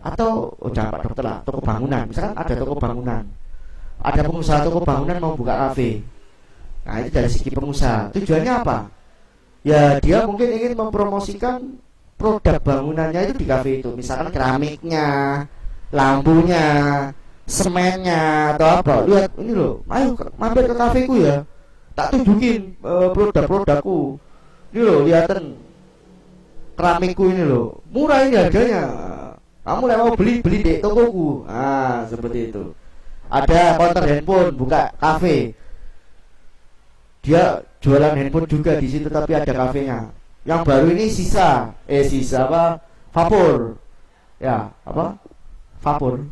atau jangan Pak Dokter lah, toko bangunan. Misalkan ada toko bangunan, ada pengusaha toko bangunan mau buka kafe. Nah itu dari segi pengusaha. Tujuannya apa? Ya dia mungkin ingin mempromosikan produk bangunannya itu di kafe itu. Misalkan keramiknya, lampunya, semennya atau apa. Lihat ini loh, ayo mampir ke kafeku ya, tak tunjukin produk-produkku. Ini loh, lihatin keramikku ini loh, murah ini harganya. Kamu mau beli di tokoku. Ah, seperti itu. Ada counter handphone, buka kafe. Dia jualan handphone juga di situ, tapi ada kafenya. Yang baru ini sisa apa? Vapor. Ya, apa? Vapor.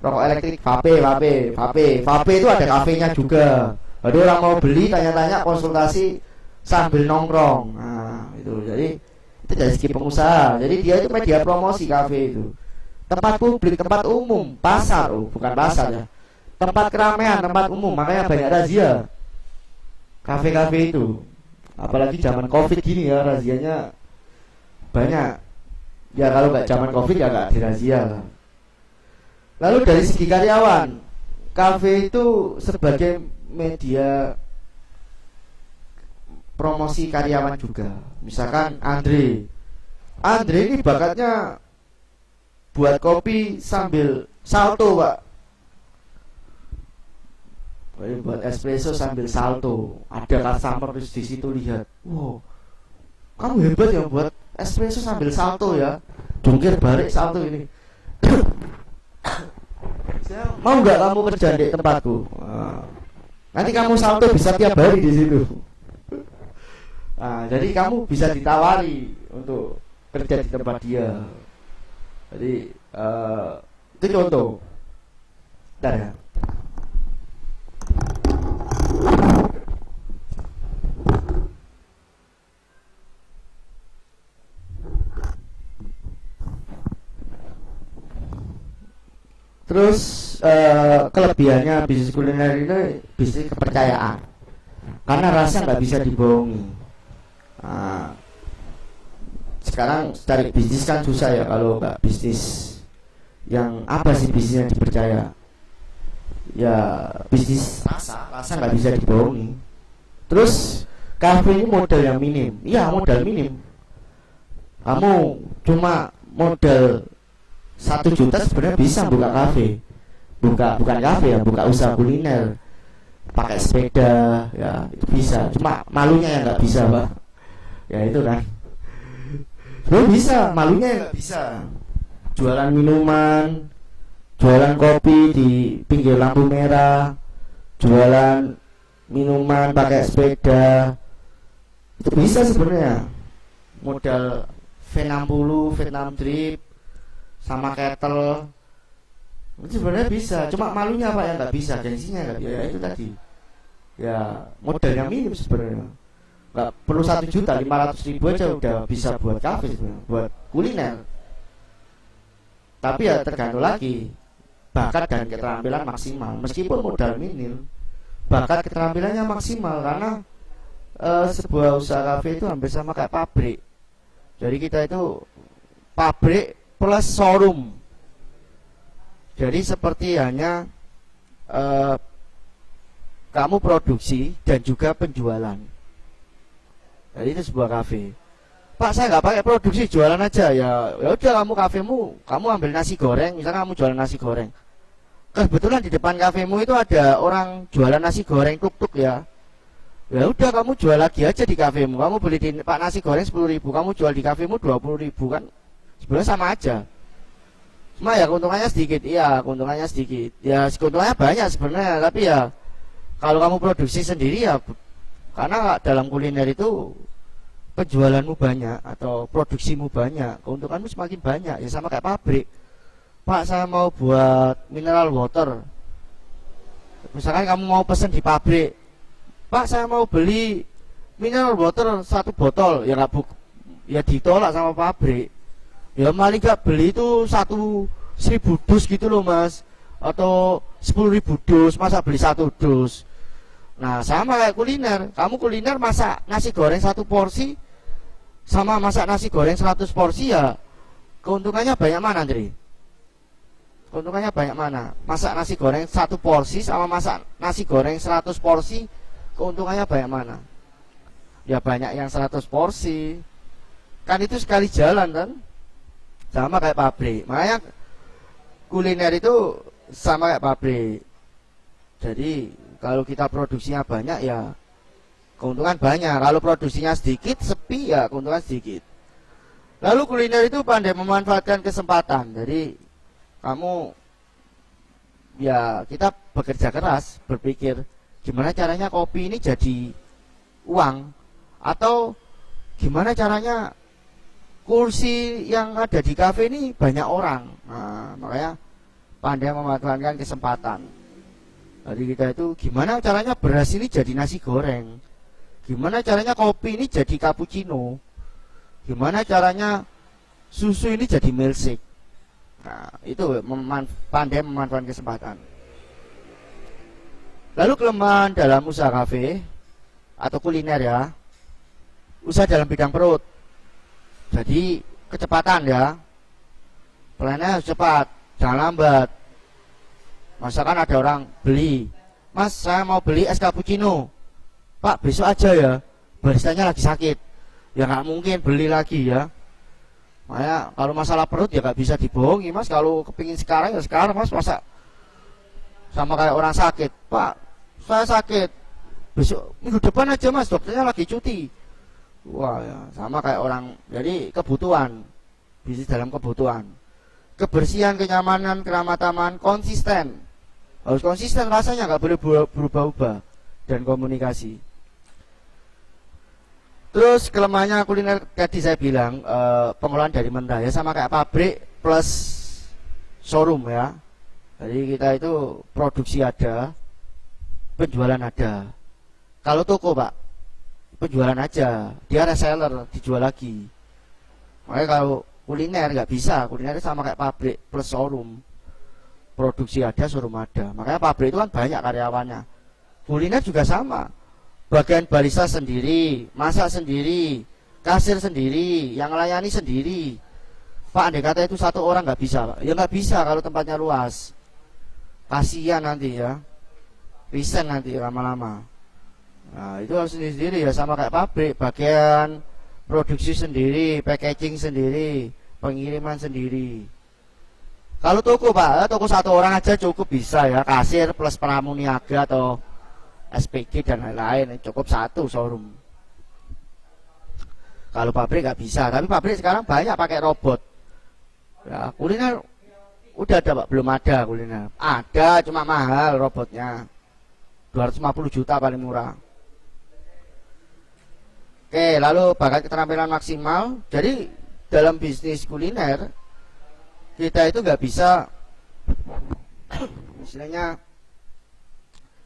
Rokok elektrik, vape itu ada kafenya juga. Ada orang mau beli, tanya-tanya, konsultasi sambil nongkrong. Nah, itu. Jadi itu dari segi pengusaha. Jadi dia itu media promosi kafe itu. Tempat publik, tempat umum, pasar, bukan pasar ya. Tempat keramaian, tempat umum, makanya banyak razia. Kafe-kafe itu. Apalagi zaman Covid gini ya, razianya banyak. Ya kalau nggak zaman Covid ya nggak dirazia lah. Lalu dari segi karyawan, kafe itu sebagai media promosi karyawan juga. Misalkan Andre ini bakatnya buat kopi sambil salto, Pak. Buat espresso sambil salto. Ada customer di situ lihat, wow, kamu hebat ya buat espresso sambil salto ya. Jungkir balik salto ini. Mau nggak kamu kerja di tempatku? Nanti kamu salto bisa tiap hari di situ. Nah, jadi kamu bisa ditawari untuk kerja di tempat dia. Jadi itu contoh. Bentar ya. Terus kelebihannya bisnis kuliner ini bisnis kepercayaan, karena rasa nggak bisa dibohongi. Nah, sekarang cari bisnis kan susah ya kalau nggak bisnis yang apa sih bisnis yang dipercaya? Ya bisnis rasa nggak bisa dibohongi. Terus kafe ini modal yang minim, iya modal minim. Kamu cuma modal 1 juta sebenarnya bisa buka kafe, bukan kafe ya, buka usaha kuliner, pakai sepeda ya itu bisa. Cuma malunya yang nggak bisa, Pak. Ya itu kan. Sebenarnya bisa, malunya yang nggak bisa. Jualan minuman, jualan kopi di pinggir lampu merah, jualan minuman pakai sepeda, itu bisa sebenarnya. Modal V60, Vietnam Drip sama kettle itu sebenarnya bisa, cuma malunya Pak yang nggak bisa, gengsinya nggak bisa. Ya itu tadi, ya modal yang minim sebenarnya, nggak perlu 1.500.000 aja udah bisa buat kafe sebenarnya, buat kuliner. Tapi ya tergantung lagi bakat dan keterampilan maksimal, meskipun modal minim bakat keterampilannya maksimal, karena sebuah usaha kafe itu hampir sama kayak pabrik. Jadi kita itu pabrik plus showroom. Jadi seperti hanya kamu produksi dan juga penjualan. Jadi itu sebuah kafe. Pak, saya nggak pakai produksi, jualan aja. Ya udah, kamu kafemu, kamu ambil nasi goreng, misalnya kamu jualan nasi goreng. Kebetulan di depan kafemu itu ada orang jualan nasi goreng tuk-tuk ya. Ya udah, kamu jual lagi aja di kafemu. Kamu beli di Pak nasi goreng 10.000, kamu jual di kafemu 20.000, kan sebenarnya sama aja. Cuma ya keuntungannya sedikit. Iya, keuntungannya sedikit. Ya keuntungannya banyak sebenarnya, tapi ya kalau kamu produksi sendiri ya, karena dalam kuliner itu penjualanmu banyak atau produksimu banyak, keuntunganmu semakin banyak. Ya sama kayak pabrik. Pak, saya mau buat mineral water. Misalkan kamu mau pesen di pabrik, Pak, saya mau beli mineral water 1 botol, ya nggak ya ditolak sama pabrik. Ya malah nggak beli itu 1.000 dus gitu loh mas, atau 10.000 dus, masa beli 1 dus. Nah sama kayak kuliner, kamu kuliner masak nasi goreng 1 porsi sama masak nasi goreng 100 porsi, ya keuntungannya banyak mana, Andri? Keuntungannya banyak mana? Masak nasi goreng 1 porsi sama masak nasi goreng 100 porsi, keuntungannya banyak mana? Ya banyak yang 100 porsi. Kan itu sekali jalan kan? Sama kayak pabrik. Makanya kuliner itu sama kayak pabrik. Jadi kalau kita produksinya banyak ya keuntungan banyak. Kalau produksinya sedikit, sepi, ya keuntungan sedikit. Lalu kuliner itu pandai memanfaatkan kesempatan. Jadi kamu, ya kita bekerja keras, berpikir gimana caranya kopi ini jadi uang, atau gimana caranya kursi yang ada di kafe ini banyak orang. Nah, makanya pandai memanfaatkan kesempatan. Jadi kita itu gimana caranya beras ini jadi nasi goreng, gimana caranya kopi ini jadi cappuccino, gimana caranya susu ini jadi milkshake. Nah, itu pandai memanfaatkan kesempatan. Lalu kelemahan dalam usaha kafe atau kuliner ya, usaha dalam bidang perut. Jadi kecepatan ya, pelayanannya harus cepat, jangan lambat. Misalkan ada orang beli, Mas saya mau beli es cappuccino, Pak besok aja ya, baristanya lagi sakit. Ya nggak mungkin beli lagi ya. Makanya kalau masalah perut ya nggak bisa dibohongi mas. Kalau kepingin sekarang ya sekarang mas. Masa sama kayak orang sakit, Pak saya sakit, besok minggu depan aja mas, dokternya lagi cuti. Wah ya, sama kayak orang. Jadi kebutuhan, bisnis dalam kebutuhan. Kebersihan, kenyamanan, keramah-tamahan, konsisten. Harus konsisten rasanya, nggak boleh berubah-ubah. Dan komunikasi. Terus kelemahannya kuliner tadi saya bilang, pengolahan dari mentah ya, sama kayak pabrik plus showroom ya. Jadi kita itu produksi ada, penjualan ada. Kalau toko pak, penjualan aja, dia reseller, dijual lagi. Makanya kalau kuliner nggak bisa, kuliner sama kayak pabrik plus showroom, produksi ada, showroom ada. Makanya pabrik itu kan banyak karyawannya. Kuliner juga sama, bagian barista sendiri, masak sendiri, kasir sendiri, yang melayani sendiri. Pak andai kata itu 1 orang nggak bisa pak, ya nggak bisa kalau tempatnya luas. Kasihan nanti ya, pisen nanti lama-lama. Nah itu harus sendiri ya, sama kayak pabrik, bagian produksi sendiri, packaging sendiri, pengiriman sendiri. Kalau toko pak, toko 1 orang aja cukup bisa ya, kasir plus pramuniaga atau SPG dan lain-lain, cukup 1 showroom. Kalau pabrik nggak bisa, tapi pabrik sekarang banyak pakai robot. Ya kuliner udah ada pak, belum ada kuliner. Ada cuma mahal robotnya, 250 juta paling murah. Oke, lalu bakat keterampilan maksimal. Jadi dalam bisnis kuliner kita itu nggak bisa istilahnya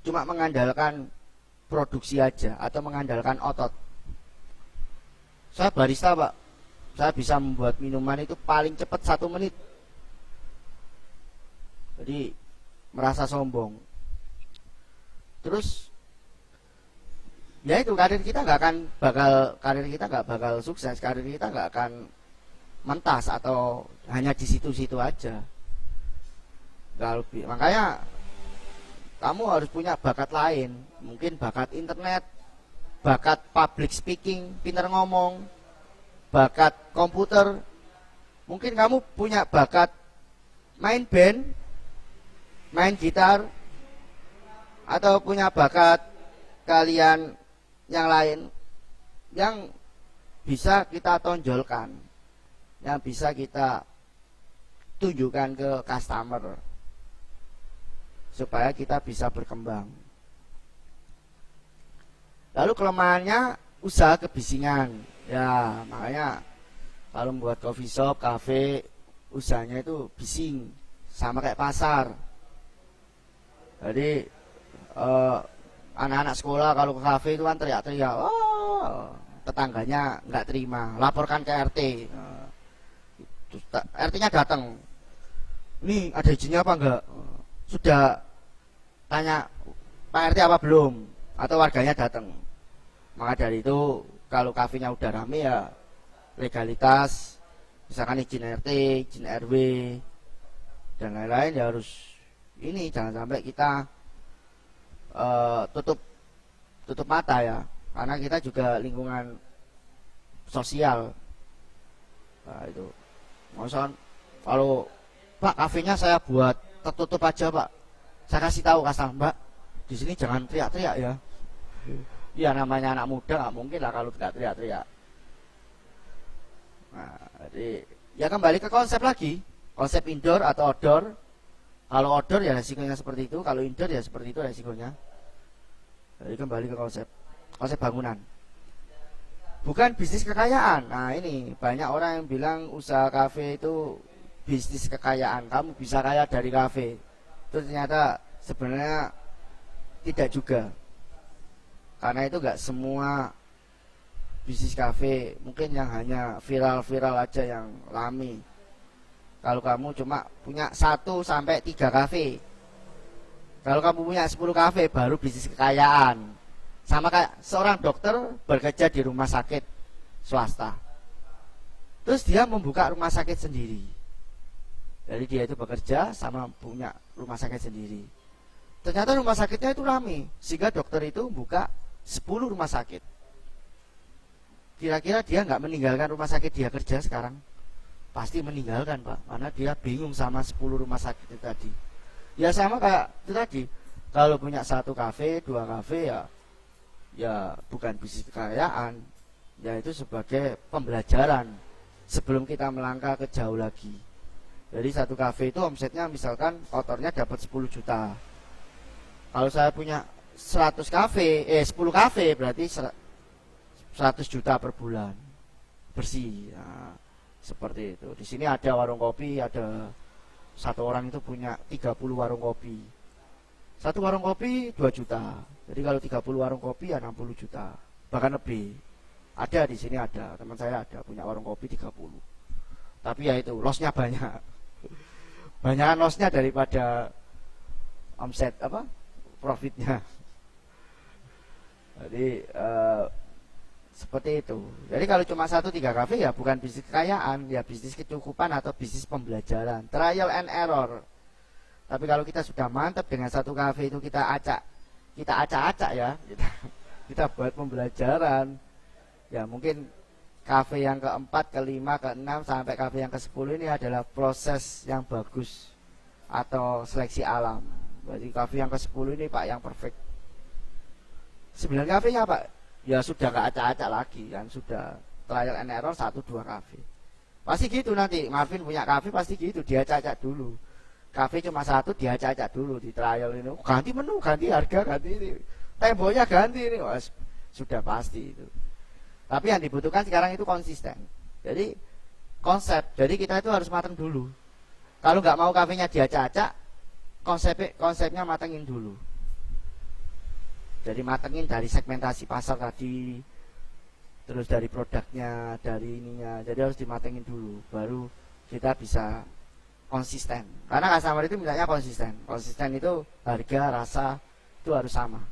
cuma mengandalkan produksi aja atau mengandalkan otot. Saya barista pak, saya bisa membuat minuman itu paling cepat 1 menit. Jadi merasa sombong. Terus ya itu karir kita nggak bakal sukses, karir kita nggak akan mentas atau hanya di situ-situ aja. Makanya kamu harus punya bakat lain, mungkin bakat internet, bakat public speaking, pintar ngomong, bakat komputer, mungkin kamu punya bakat main band, main gitar, atau punya bakat kalian yang lain yang bisa kita tonjolkan, yang bisa kita tunjukkan ke customer supaya kita bisa berkembang. Lalu kelemahannya usaha kebisingan. Ya, makanya kalau membuat coffee shop, cafe, usahanya itu bising, sama kayak pasar. Jadi anak-anak sekolah kalau ke kafe itu kan teriak-teriak, oh, tetangganya nggak terima, laporkan ke RT. RT-nya datang, nih ada izinnya apa enggak? Sudah tanya Pak RT apa belum? Atau warganya datang. Maka dari itu kalau kafenya udah rame ya legalitas, misalkan izin RT, izin RW dan lain-lain ya harus ini, jangan sampai kita tutup mata ya, karena kita juga lingkungan sosial. Nah itu, maksudnya kalau Pak kafenya saya buat tertutup aja Pak, saya kasih tahu customer, Mbak di sini jangan teriak-teriak ya. Ya namanya anak muda nggak mungkin lah kalau tidak teriak-teriak. Nah, jadi ya kembali ke konsep lagi, konsep indoor atau outdoor. Kalau outdoor ya resikonya seperti itu, kalau indoor ya seperti itu resikonya. Jadi kembali ke konsep bangunan. Bukan bisnis kekayaan. Nah ini banyak orang yang bilang usaha kafe itu bisnis kekayaan. Kamu bisa kaya dari kafe. Itu ternyata sebenarnya tidak juga. Karena itu gak semua bisnis kafe, mungkin yang hanya viral-viral aja yang lami. Kalau kamu cuma punya 1 sampai 3 kafe, kalau kamu punya 10 kafe baru bisnis kekayaan. Sama kayak seorang dokter bekerja di rumah sakit swasta, terus dia membuka rumah sakit sendiri. Jadi dia itu bekerja sama punya rumah sakit sendiri. Ternyata rumah sakitnya itu rame, sehingga dokter itu buka 10 rumah sakit. Kira-kira dia nggak meninggalkan rumah sakit dia kerja sekarang? Pasti meninggalkan Pak, karena dia bingung sama 10 rumah sakit itu tadi. Ya sama kayak itu tadi, kalau punya 1 kafe, 2 kafe ya bukan bisnis kekayaan, ya itu sebagai pembelajaran sebelum kita melangkah ke jauh lagi. Jadi 1 kafe itu omsetnya misalkan kotornya dapat 10 juta. Kalau saya punya 100 kafe, 10 kafe berarti 100 juta per bulan bersih. Nah, seperti itu. Di sini ada warung kopi, ada 1 orang itu punya 30 warung kopi. 1 warung kopi 2 juta. Jadi kalau 30 warung kopi ya 60 juta, bahkan lebih. Ada di sini, ada teman saya ada punya warung kopi 30. Tapi ya itu lossnya banyak. Banyakan lossnya daripada omset profitnya. Jadi seperti itu. Jadi kalau cuma 1-3 kafe ya bukan bisnis kekayaan, ya bisnis kecukupan atau bisnis pembelajaran, trial and error. Tapi kalau kita sudah mantap dengan 1 kafe itu kita acak-acak ya, kita buat pembelajaran. Ya mungkin kafe yang keempat, kelima, keenam sampai kafe yang ke-10 ini adalah proses yang bagus atau seleksi alam. Berarti kafe yang ke-10 ini Pak yang perfect. 9 kafenya Pak ya sudah gak acak-acak lagi kan, sudah trial and error 1-2 kafe. Pasti gitu nanti Marvin punya kafe pasti gitu, dia acak-acak dulu. Kafe cuma 1 dia acak-acak dulu di trial ini. Ganti menu, ganti harga, ganti ini, temboknya ganti ini. Wah, sudah pasti itu. Tapi yang dibutuhkan sekarang itu konsisten. Jadi konsep. Jadi kita itu harus matang dulu. Kalau nggak mau kafenya diacak-acak, konsepnya matengin dulu. Jadi matengin dari segmentasi pasar tadi, terus dari produknya, dari ininya. Jadi harus dimatengin dulu, baru kita bisa konsisten. Karena customer itu mintanya konsisten. Konsisten itu harga, rasa, itu harus sama.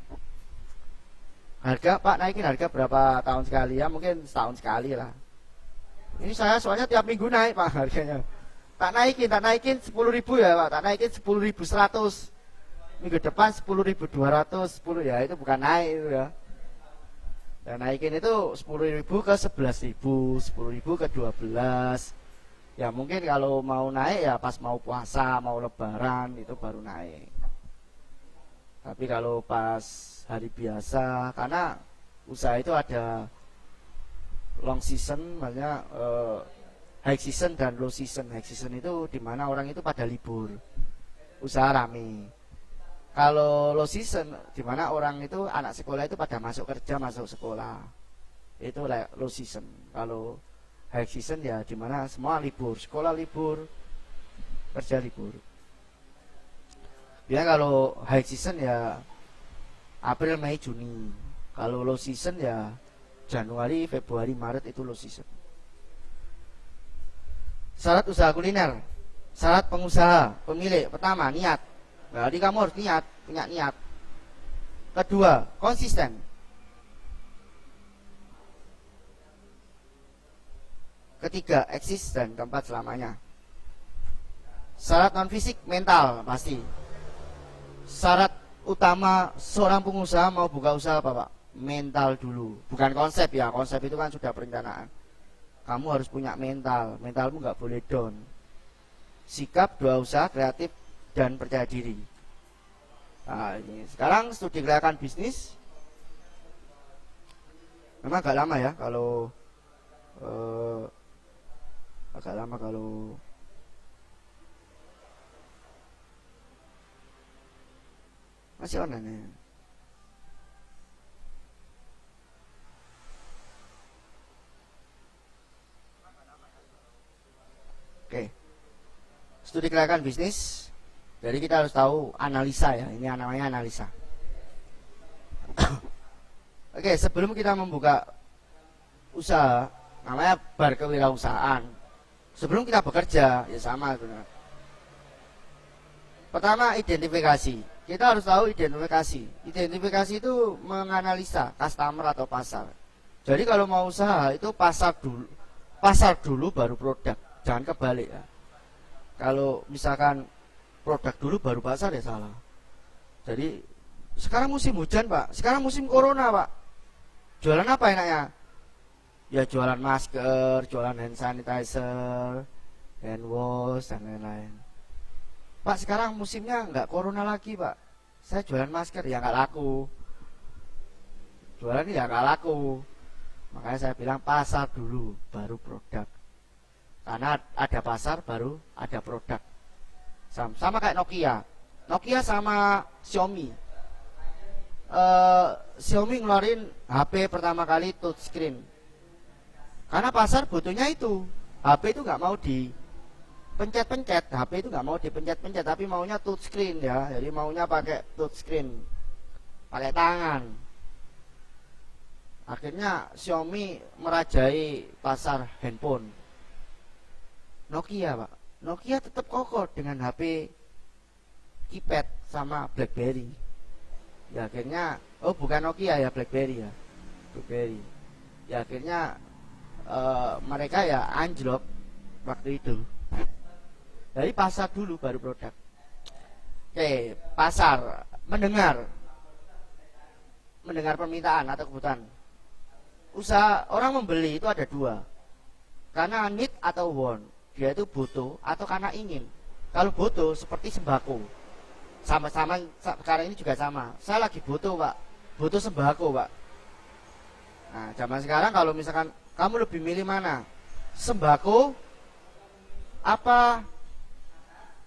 Harga, Pak, naikin harga berapa tahun sekali? Ya mungkin setahun sekali lah. Ini saya soalnya tiap minggu naik, Pak, harganya. Tak naikin 10.000 ya, Pak. Tak naikin 10.100. Minggu depan 10.200, 10 ya, itu bukan naik itu ya. Dan naikin itu 10.000 ke 11.000, 10.000 ke 12. Ya mungkin kalau mau naik ya pas mau puasa, mau lebaran itu baru naik. Tapi kalau pas hari biasa, karena usaha itu ada long season, maksudnya high season dan low season. High season itu dimana orang itu pada libur, usaha rame. Kalau low season dimana orang itu anak sekolah itu pada masuk kerja, masuk sekolah, itu low season. Kalau high season ya dimana semua libur, sekolah libur, kerja libur. Biasanya kalau high season ya April, Mei, Juni. Kalau low season ya Januari, Februari, Maret, itu low season. Syarat usaha kuliner, syarat pengusaha, pemilik. Pertama, niat. Jadi kamu harus niat, punya niat. Kedua, konsisten. Ketiga, eksis, dan keempat, selamanya. Syarat non fisik, mental pasti. Syarat utama seorang pengusaha mau buka usaha apa, Pak? Mental dulu, bukan konsep ya. Konsep itu kan sudah perencanaan. Kamu harus punya mental. Mentalmu nggak boleh down. Sikap, doa usaha, kreatif, dan percaya diri. Nah, ini sekarang studi kelayakan bisnis. Memang agak lama ya kalau agak lama kalau masih online ya. Oke. Studi kelayakan bisnis. Jadi kita harus tahu analisa ya. Ini namanya analisa. Oke, sebelum kita membuka usaha, namanya bar kewirausahaan. Sebelum kita bekerja, ya sama benar. Pertama, identifikasi. Kita harus tahu identifikasi. Identifikasi itu menganalisa customer atau pasar. Jadi kalau mau usaha itu pasar dulu baru produk. Jangan kebalik ya. Kalau misalkan produk dulu baru pasar ya salah. Jadi sekarang musim hujan, Pak. Sekarang musim corona, Pak. Jualan apa enaknya? Ya jualan masker, jualan hand sanitizer, hand wash, dan lain-lain. Pak, sekarang musimnya nggak corona lagi, Pak. Saya jualan masker ya nggak laku. Jualan ini ya nggak laku. Makanya saya bilang pasar dulu baru produk. Karena ada pasar baru ada produk. Sama kayak Nokia. Nokia sama Xiaomi. Xiaomi ngeluarin HP pertama kali touchscreen. Karena pasar butuhnya itu. HP itu nggak mau dipencet-pencet. HP itu nggak mau dipencet-pencet, tapi maunya touchscreen ya. Jadi maunya pakai touchscreen, pakai tangan. Akhirnya Xiaomi merajai pasar handphone. Nokia, Pak. Nokia tetap kokoh dengan HP keypad sama BlackBerry. Ya akhirnya, bukan Nokia ya, BlackBerry ya. BlackBerry. Ya akhirnya mereka ya anjlok waktu itu. Dari pasar dulu baru produk. Oke, pasar mendengar permintaan atau kebutuhan. Usaha orang membeli itu ada dua. Karena need atau want. Dia itu butuh atau karena ingin. Kalau butuh seperti sembako, sama-sama sekarang ini juga sama. Saya lagi butuh, Pak, butuh sembako, Pak. Nah zaman sekarang kalau misalkan kamu lebih milih mana, sembako apa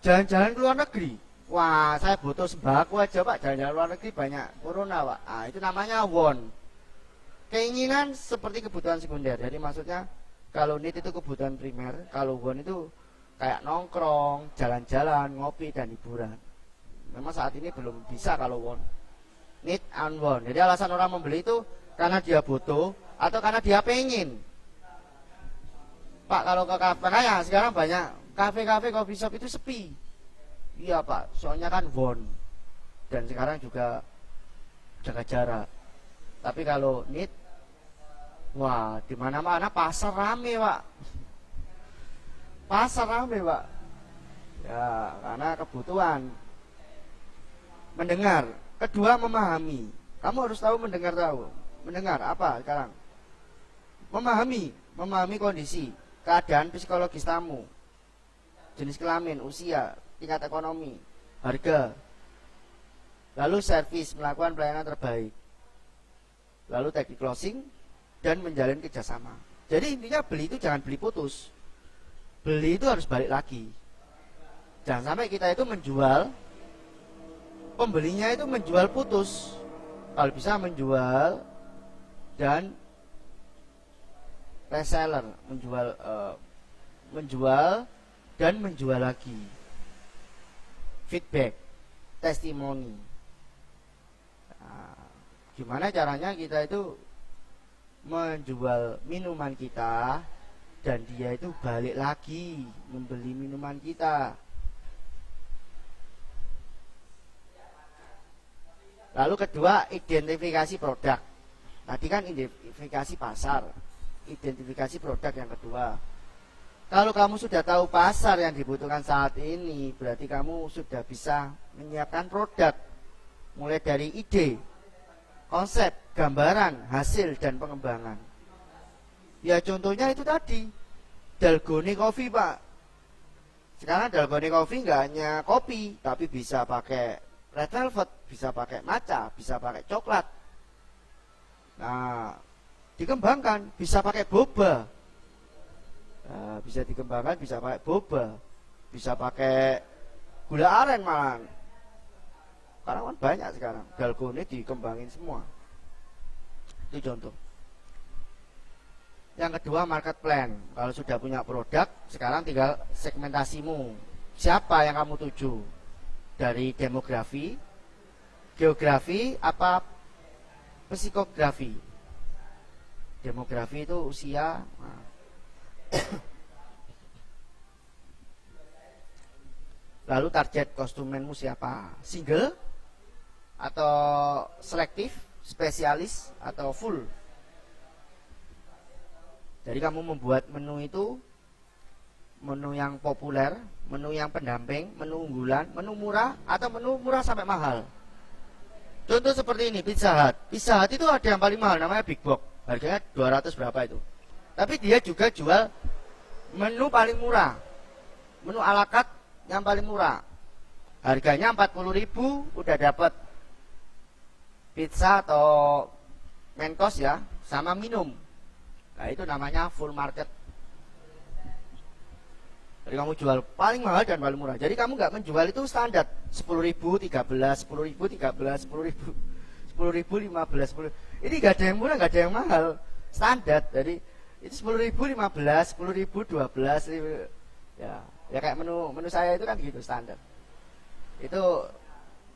jalan-jalan ke luar negeri? Wah, saya butuh sembako aja, Pak. Jalan-jalan luar negeri banyak corona, Pak. Nah, itu namanya want. Keinginan seperti kebutuhan sekunder. Jadi maksudnya kalau need itu kebutuhan primer, kalau want itu kayak nongkrong, jalan-jalan, ngopi, dan hiburan. Memang saat ini belum bisa kalau want. Need and want. Jadi alasan orang membeli itu karena dia butuh atau karena dia pengen. Pak, kalau ke kafe, makanya sekarang banyak kafe-kafe, coffee shop itu sepi. Iya, Pak, soalnya kan want. Dan sekarang juga jaga jarak. Tapi kalau need, wah, di mana-mana pasar rame, Pak. Pasar rame, Pak. Ya, karena kebutuhan. Mendengar. Kedua, memahami. Kamu harus tahu mendengar tahu. Mendengar apa sekarang? Memahami kondisi, keadaan psikologis tamu, jenis kelamin, usia, tingkat ekonomi, harga. Lalu servis, melakukan pelayanan terbaik. Lalu teknik closing dan menjalin kerjasama. Jadi intinya beli itu jangan beli putus. Beli itu harus balik lagi. Jangan sampai kita itu menjual, pembelinya itu menjual putus. Kalau bisa menjual dan reseller, menjual dan menjual lagi. Feedback, testimoni. Nah, gimana caranya kita itu menjual minuman kita dan dia itu balik lagi membeli minuman kita. Lalu kedua, identifikasi produk. Tadi kan identifikasi pasar, identifikasi produk yang kedua. Kalau kamu sudah tahu pasar yang dibutuhkan saat ini, berarti kamu sudah bisa menyiapkan produk. Mulai dari ide, konsep, gambaran, hasil, dan pengembangan. Ya contohnya itu tadi, Dalgona Coffee, Pak. Sekarang Dalgona Coffee nggak hanya kopi, tapi bisa pakai red velvet, bisa pakai matcha, bisa pakai coklat. Nah, dikembangkan, bisa pakai boba. Nah, bisa dikembangkan, bisa pakai boba, bisa pakai gula aren malah. Karena kan banyak sekarang, Dalgona dikembangin semua. Itu contoh. Yang kedua, market plan. Kalau sudah punya produk, sekarang tinggal segmentasimu. Siapa yang kamu tuju? Dari demografi, geografi, apa psikografi. Demografi itu usia. Nah. Lalu target konsumenmu siapa? Single atau selektif, spesialis atau full? Jadi kamu membuat menu itu, menu yang populer, menu yang pendamping, menu unggulan, menu murah, atau menu murah sampai mahal. Contoh seperti ini, Pizza Hut. Pizza Hut itu ada yang paling mahal, namanya Big Box. Harganya 200 berapa itu. Tapi dia juga jual menu paling murah, menu ala carte yang paling murah. Harganya 40.000 udah dapat pizza atau main course ya, sama minum. Nah itu namanya full market. Jadi kamu jual paling mahal dan paling murah. Jadi kamu nggak menjual itu standar 10.000, 13, 10.000, 13, 10.000, 10.000, 15, 10. Ini nggak ada yang murah, nggak ada yang mahal, standar. Jadi itu 10.000, 15, 10.000, 12. Ya kayak menu saya itu kan gitu standar. Itu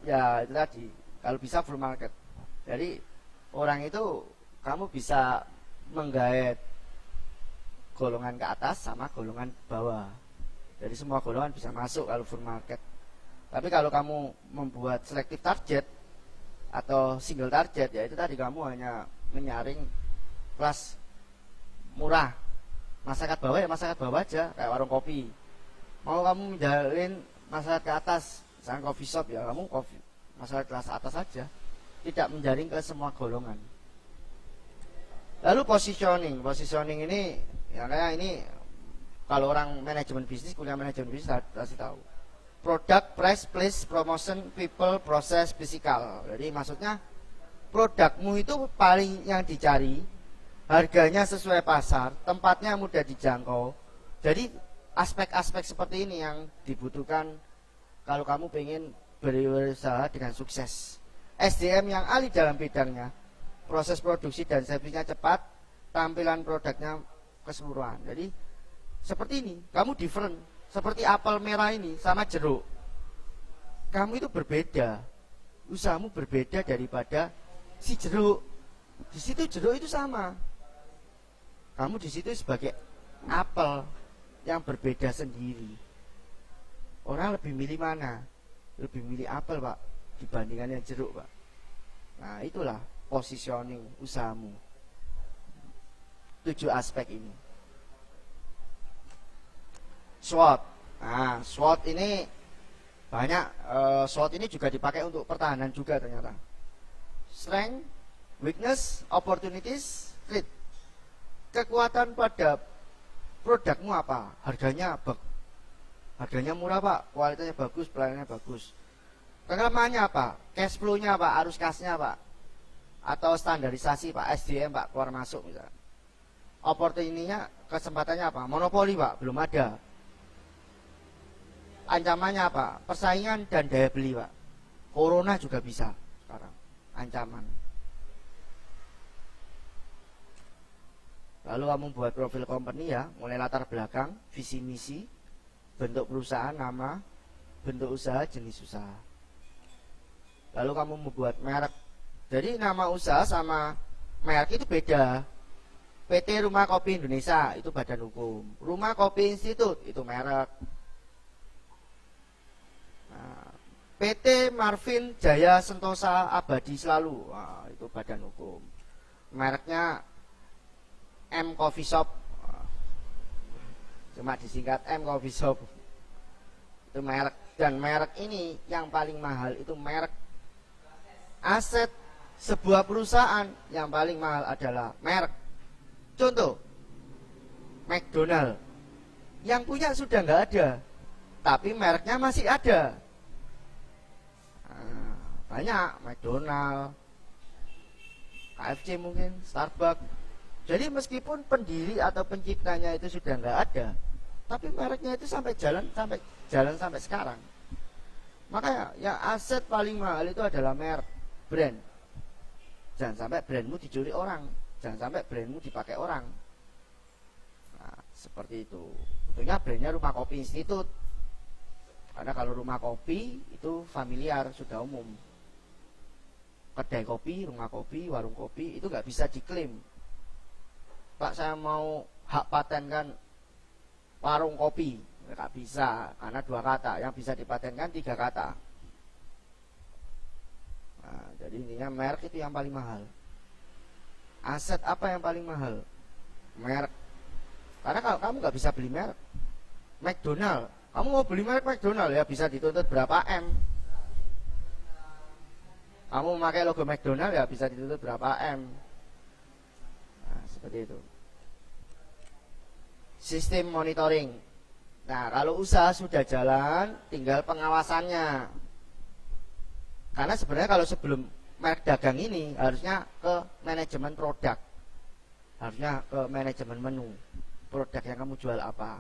ya itu tadi. Kalau bisa full market. Jadi orang itu kamu bisa menggait golongan ke atas sama golongan bawah. Jadi semua golongan bisa masuk kalau full market. Tapi kalau kamu membuat selective target atau single target, ya itu tadi kamu hanya menyaring kelas murah. Masyarakat bawah ya masyarakat bawah aja, kayak warung kopi. Mau kamu menjalin masyarakat ke atas, misalnya coffee shop ya kamu kopi masyarakat kelas atas aja, tidak menjaring ke semua golongan. Lalu positioning ini ya kayak ini. Kalau orang manajemen bisnis, kuliah manajemen bisnis pasti tahu. Product, price, place, promotion, people, proses, physical. Jadi maksudnya produkmu itu paling yang dicari, harganya sesuai pasar, tempatnya mudah dijangkau. Jadi aspek-aspek seperti ini yang dibutuhkan kalau kamu pengen berusaha dengan sukses. SDM yang ahli dalam bidangnya, proses produksi dan servisnya cepat, tampilan produknya keseluruhan. Jadi seperti ini, kamu different. Seperti apel merah ini sama jeruk. Kamu itu berbeda. Usahamu berbeda daripada si jeruk. Di situ jeruk itu sama. Kamu di situ sebagai apel yang berbeda sendiri. Orang lebih milih mana? Lebih milih apel, Pak, dibandingkan yang jeruk, Pak. Nah, itulah positioning usahamu. 7 aspek ini. SWOT. Nah, SWOT ini banyak. SWOT ini juga dipakai untuk pertahanan juga ternyata. Strength, weakness, opportunities, threat. Kekuatan pada produkmu apa? Harganya murah pak, kualitasnya bagus, pelayanannya bagus. Kelemahannya apa? Cash flow-nya apa? Arus kasnya pak? Atau standarisasi pak, SDM pak, keluar masuk misalnya. Opportunity-nya, kesempatannya apa? Monopoli pak, belum ada. Ancamannya apa? Persaingan dan daya beli pak. Corona juga bisa sekarang ancaman. Lalu kamu buat profil company ya, mulai latar belakang, visi misi, bentuk perusahaan, nama, bentuk usaha, jenis usaha. Lalu kamu membuat merek. Jadi nama usaha sama merek itu beda. PT Rumah Kopi Indonesia itu badan hukum, Rumah Kopi Institut itu merek. Nah, PT Marvin Jaya Sentosa Abadi Selalu, nah, itu badan hukum. Mereknya M Coffee Shop, cuma disingkat M Coffee Shop, itu merek. Dan merek ini yang paling mahal itu merek. Aset sebuah perusahaan yang paling mahal adalah merek. Contoh, McDonald, yang punya sudah nggak ada, tapi mereknya masih ada. Nah, banyak McDonald, KFC mungkin, Starbucks. Jadi meskipun pendiri atau penciptanya itu sudah nggak ada, tapi mereknya itu sampai jalan sampai sekarang. Makanya yang aset paling mahal itu adalah merek, brand. Jangan sampai brandmu dicuri orang, jangan sampai brandmu dipakai orang. Nah, seperti itu. Tentunya brandnya Rumah Kopi Institut, karena kalau Rumah Kopi itu familiar, sudah umum. Kedai kopi, rumah kopi, warung kopi itu nggak bisa diklaim. Pak, saya mau hak patenkan warung kopi, nggak bisa, karena 2 kata. Yang bisa dipatenkan 3 kata. Nah, jadi intinya merek itu yang paling mahal. Aset apa yang paling mahal? Merek. Karena kalau kamu nggak bisa beli merek, McDonald, kamu mau beli merek McDonald ya bisa dituntut berapa M. Kamu memakai logo McDonald ya bisa dituntut berapa M. Nah, seperti itu. Sistem monitoring. Nah, kalau usaha sudah jalan, tinggal pengawasannya. Karena sebenarnya kalau sebelum merek dagang ini harusnya ke manajemen produk, harusnya ke manajemen menu, produk yang kamu jual apa.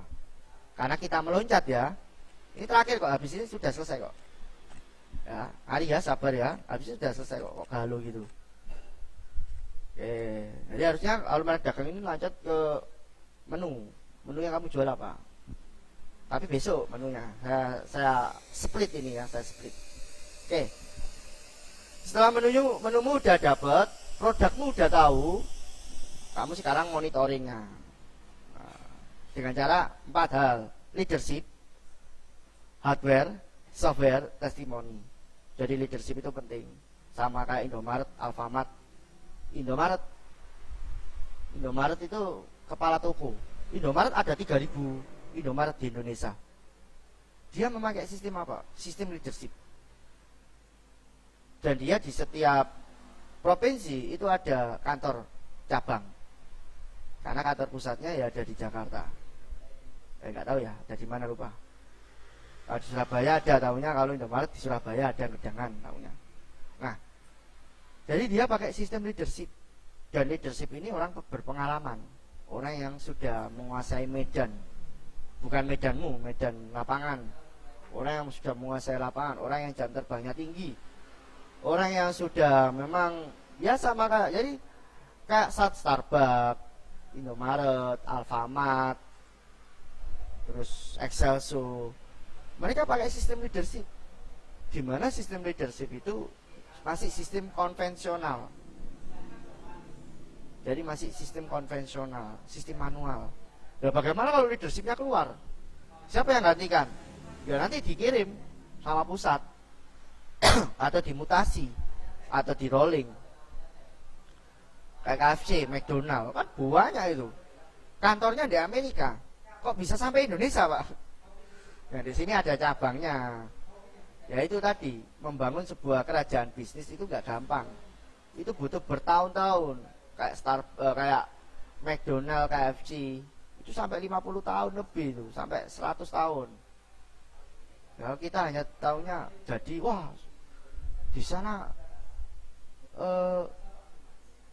Karena kita meloncat ya, ini terakhir kok, habis ini sudah selesai kok. Ya, hari ya, sabar ya, habis ini sudah selesai kok galau gitu. Oke, jadi harusnya kalau merek dagang ini lanjut ke menu yang kamu jual apa. Tapi besok menunya saya split ini ya, saya split. Oke. Setelah menumu udah dapat, produkmu udah tahu, kamu sekarang monitoringnya. Nah, dengan cara 4 hal: leadership, hardware, software, testimoni. Jadi leadership itu penting. Sama kayak Indomaret, Alfamart. Indomaret itu kepala toko. Indomaret ada 3.000 Indomaret di Indonesia. Dia memakai sistem apa? Sistem leadership. Dan dia di setiap provinsi itu ada kantor cabang. Karena kantor pusatnya ya ada di Jakarta. Nggak tahu ya, ada di mana lupa. Kalau di Surabaya ada tahunya, kalau Indomaret di Surabaya ada Gedangan tahunya. Nah, jadi dia pakai sistem leadership. Dan leadership ini orang berpengalaman, orang yang sudah menguasai medan, bukan medanmu, medan lapangan. Orang yang sudah menguasai lapangan, orang yang jam terbangnya tinggi, orang yang sudah memang biasa maka jadi kayak Starbucks, Indomaret, Alfamart, terus Excelso, mereka pakai sistem leadership. Di mana sistem leadership itu masih sistem konvensional. Jadi masih sistem konvensional, sistem manual. Ya bagaimana kalau leadershipnya keluar? Siapa yang gantikan? Ya nanti dikirim sama pusat atau dimutasi atau di rolling. Kayak KFC, McDonald kan banyak itu. Kantornya di Amerika. Kok bisa sampai Indonesia, Pak? Nah, di sini ada cabangnya. Ya itu tadi, membangun sebuah kerajaan bisnis itu nggak gampang. Itu butuh bertahun-tahun. Kayak McDonald, KFC itu sampai 50 tahun lebih itu, sampai 100 tahun. Ya kita hanya tahunya jadi wah di sana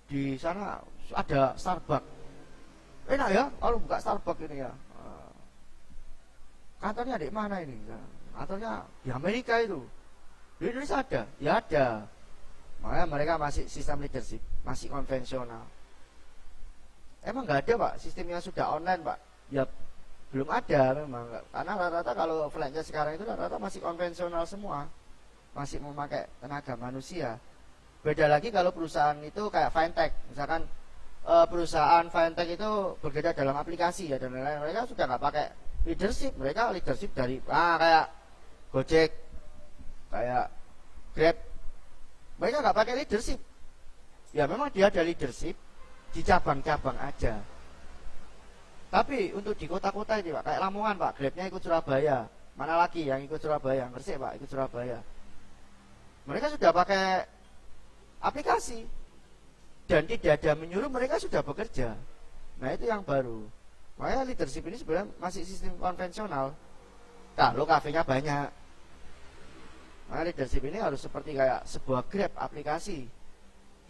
di sana ada Starbucks. Enak ya kalau buka Starbucks ini ya. Kantornya di mana ini? Kantornya di Amerika itu. Di Indonesia ada? Ya ada. Makanya mereka masih sistem leadership, masih konvensional. Emang nggak ada, Pak, sistemnya sudah online, Pak? Ya belum ada memang. Karena rata-rata kalau franchise sekarang itu rata-rata masih konvensional semua, masih memakai tenaga manusia. Beda lagi kalau perusahaan itu kayak fintech, misalkan perusahaan fintech itu bekerja dalam aplikasi ya dan lain-lain. Mereka sudah nggak pakai leadership, mereka leadership dari kayak Gojek, kayak Grab, mereka nggak pakai leadership. Ya memang dia ada leadership di cabang-cabang aja. Tapi untuk di kota-kota ini, Pak, kayak Lamongan, Pak, Grabnya ikut Surabaya. Mana lagi yang ikut Surabaya? Gresik, Pak, ikut Surabaya. Mereka sudah pakai aplikasi dan tidak ada menyuruh, mereka sudah bekerja. Nah itu yang baru. Makanya leadership ini sebenarnya masih sistem konvensional. Kalau kafenya banyak, maka leadership ini harus seperti kayak sebuah Grab aplikasi.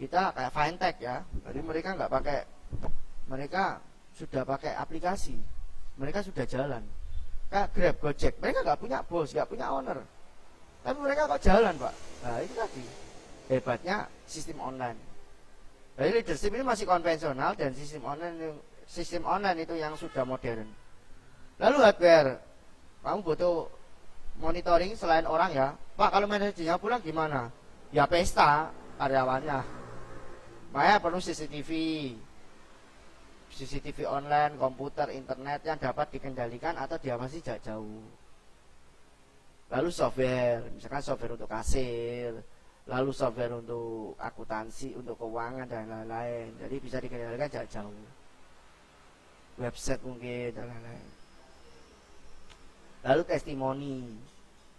Kita kayak fintech ya, jadi mereka nggak pakai, mereka sudah pakai aplikasi, mereka sudah jalan. Kayak Grab, Gojek, mereka nggak punya bos, nggak punya owner, tapi mereka kok jalan, Pak. Nah itu tadi hebatnya sistem online. Jadi leadership ini masih konvensional dan sistem online itu yang sudah modern. Lalu hardware, kamu butuh monitoring selain orang ya, Pak. Kalau manajernya pulang gimana? Ya pesta karyawannya. Makanya perlu CCTV online, komputer, internet yang dapat dikendalikan atau diawasi jarak jauh. Lalu software, misalkan software untuk kasir, lalu software untuk akuntansi, untuk keuangan dan lain-lain. Jadi bisa dikendalikan jarak jauh. Website mungkin dan lain-lain. Lalu testimoni,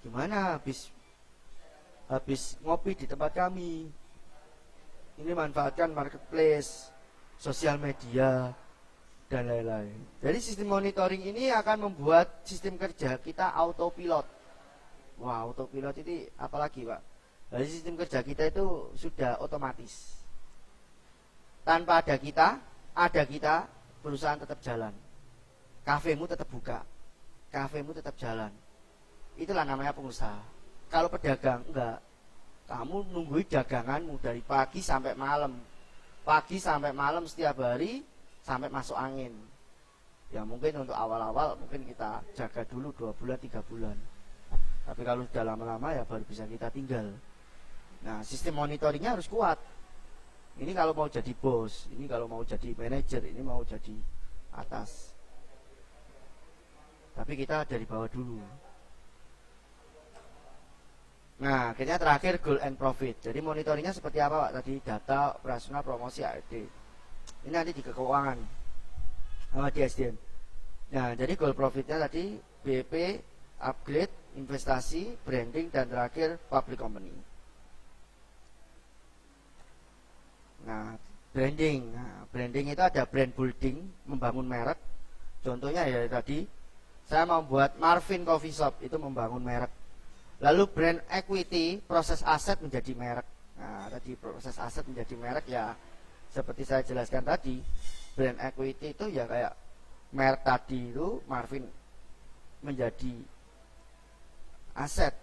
gimana habis ngopi di tempat kami, ini manfaatkan marketplace, sosial media dan lain-lain. Jadi sistem monitoring ini akan membuat sistem kerja kita autopilot. Wah, autopilot ini apalagi, Pak? Jadi sistem kerja kita itu sudah otomatis. Tanpa ada kita, perusahaan tetap jalan. Kafemu tetap buka, kafemu tetap jalan. Itulah namanya pengusaha. Kalau pedagang enggak, kamu nungguin daganganmu dari pagi sampai malam. Pagi sampai malam setiap hari sampai masuk angin. Ya mungkin untuk awal-awal mungkin kita jaga dulu 2 bulan 3 bulan. Tapi kalau sudah lama-lama ya baru bisa kita tinggal. Nah sistem monitoringnya harus kuat. Ini kalau mau jadi bos, ini kalau mau jadi manajer, ini mau jadi atas. Tapi kita dari bawah dulu. Nah, akhirnya terakhir goal and profit. Jadi monitoringnya seperti apa, Pak? Tadi data, operasional, promosi, ARD. Ini nanti di keuangan sama di SDM. Nah, jadi goal profitnya tadi BP, upgrade, investasi, branding, dan terakhir public company. Nah, branding. Nah, branding itu ada brand building, membangun merek. Contohnya ya tadi, saya mau buat Marvin Coffee Shop, itu membangun merek. Lalu brand equity, proses aset menjadi merek. Nah, tadi proses aset menjadi merek ya seperti saya jelaskan tadi. Brand equity itu ya kayak merek tadi itu Marvin menjadi aset.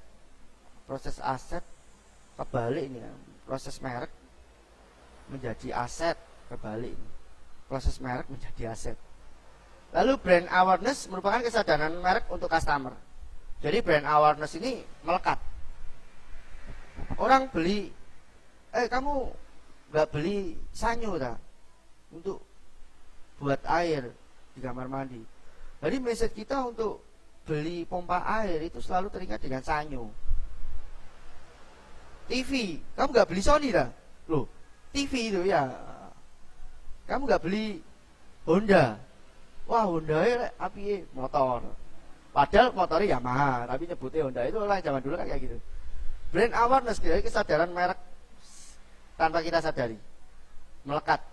Proses aset kebalik ini ya. Proses merek menjadi aset kebalik ini. Proses merek menjadi aset. Lalu brand awareness merupakan kesadaran merek untuk customer. Jadi brand awareness ini melekat. Orang beli, kamu nggak beli sanyo tak? Untuk buat air di kamar mandi. Jadi message kita untuk beli pompa air itu selalu teringat dengan sanyo. TV, kamu nggak beli Sony dah, loh TV itu ya, kamu nggak beli Honda, wah Honda ya api motor, padahal motornya Yamaha tapi nyebutnya Honda. Itu orang zaman dulu kan kayak gitu. Brand awareness, jadi kesadaran merek tanpa kita sadari melekat.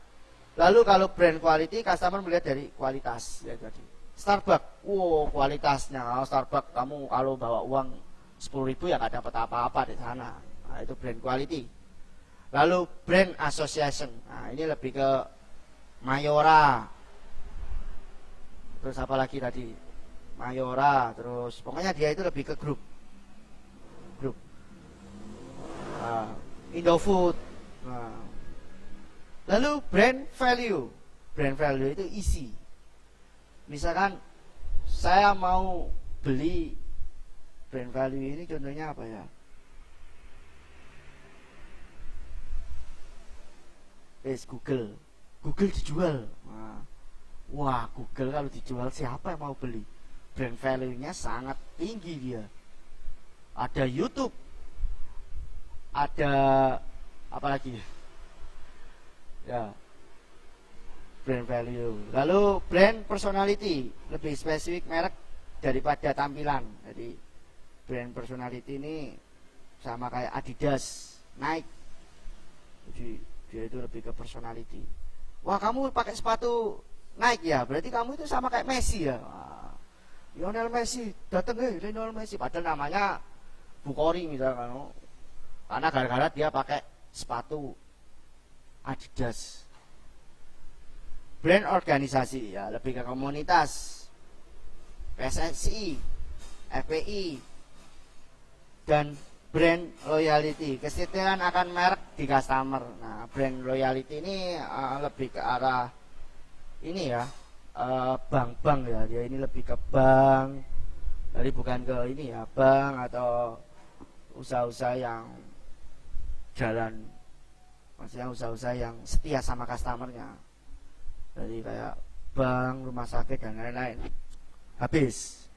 Lalu kalau brand quality, customer melihat dari kualitas ya tadi. Starbucks, wow kualitasnya Starbucks, kamu kalau bawa uang 10.000 ya nggak dapat apa-apa di sana. Nah, itu brand quality. Lalu brand association, nah ini lebih ke Mayora, terus apa lagi tadi, Mayora, terus pokoknya dia itu lebih ke grup Indofood. Nah, lalu brand value itu isi. Misalkan saya mau beli brand value ini, contohnya apa ya? Google dijual. Nah, wah Google kalau dijual siapa yang mau beli? Brand value-nya sangat tinggi dia. Ada YouTube, ada apa lagi? Ya, brand value. Lalu brand personality, lebih spesifik merek daripada tampilan. Jadi brand personality ini sama kayak Adidas, Nike. Jadi dia itu lebih ke personality. Wah kamu pakai sepatu Nike ya, berarti kamu itu sama kayak Messi ya. Lionel Messi datang, Lionel Messi, padahal namanya Bukori misalkan, karena gara-gara dia pakai sepatu Adidas. Brand organisasi ya, lebih ke komunitas, PSSI, FPI, dan brand loyalty, kesetiaan akan merek di customer. Nah, brand loyalty ini lebih ke arah ini ya, bank-bank ya. Dia ini lebih ke bank, jadi bukan ke ini ya, bank atau usaha-usaha yang jalan, maksudnya usaha-usaha yang setia sama customernya. Jadi kayak bank, rumah sakit dan lain-lain. Habis.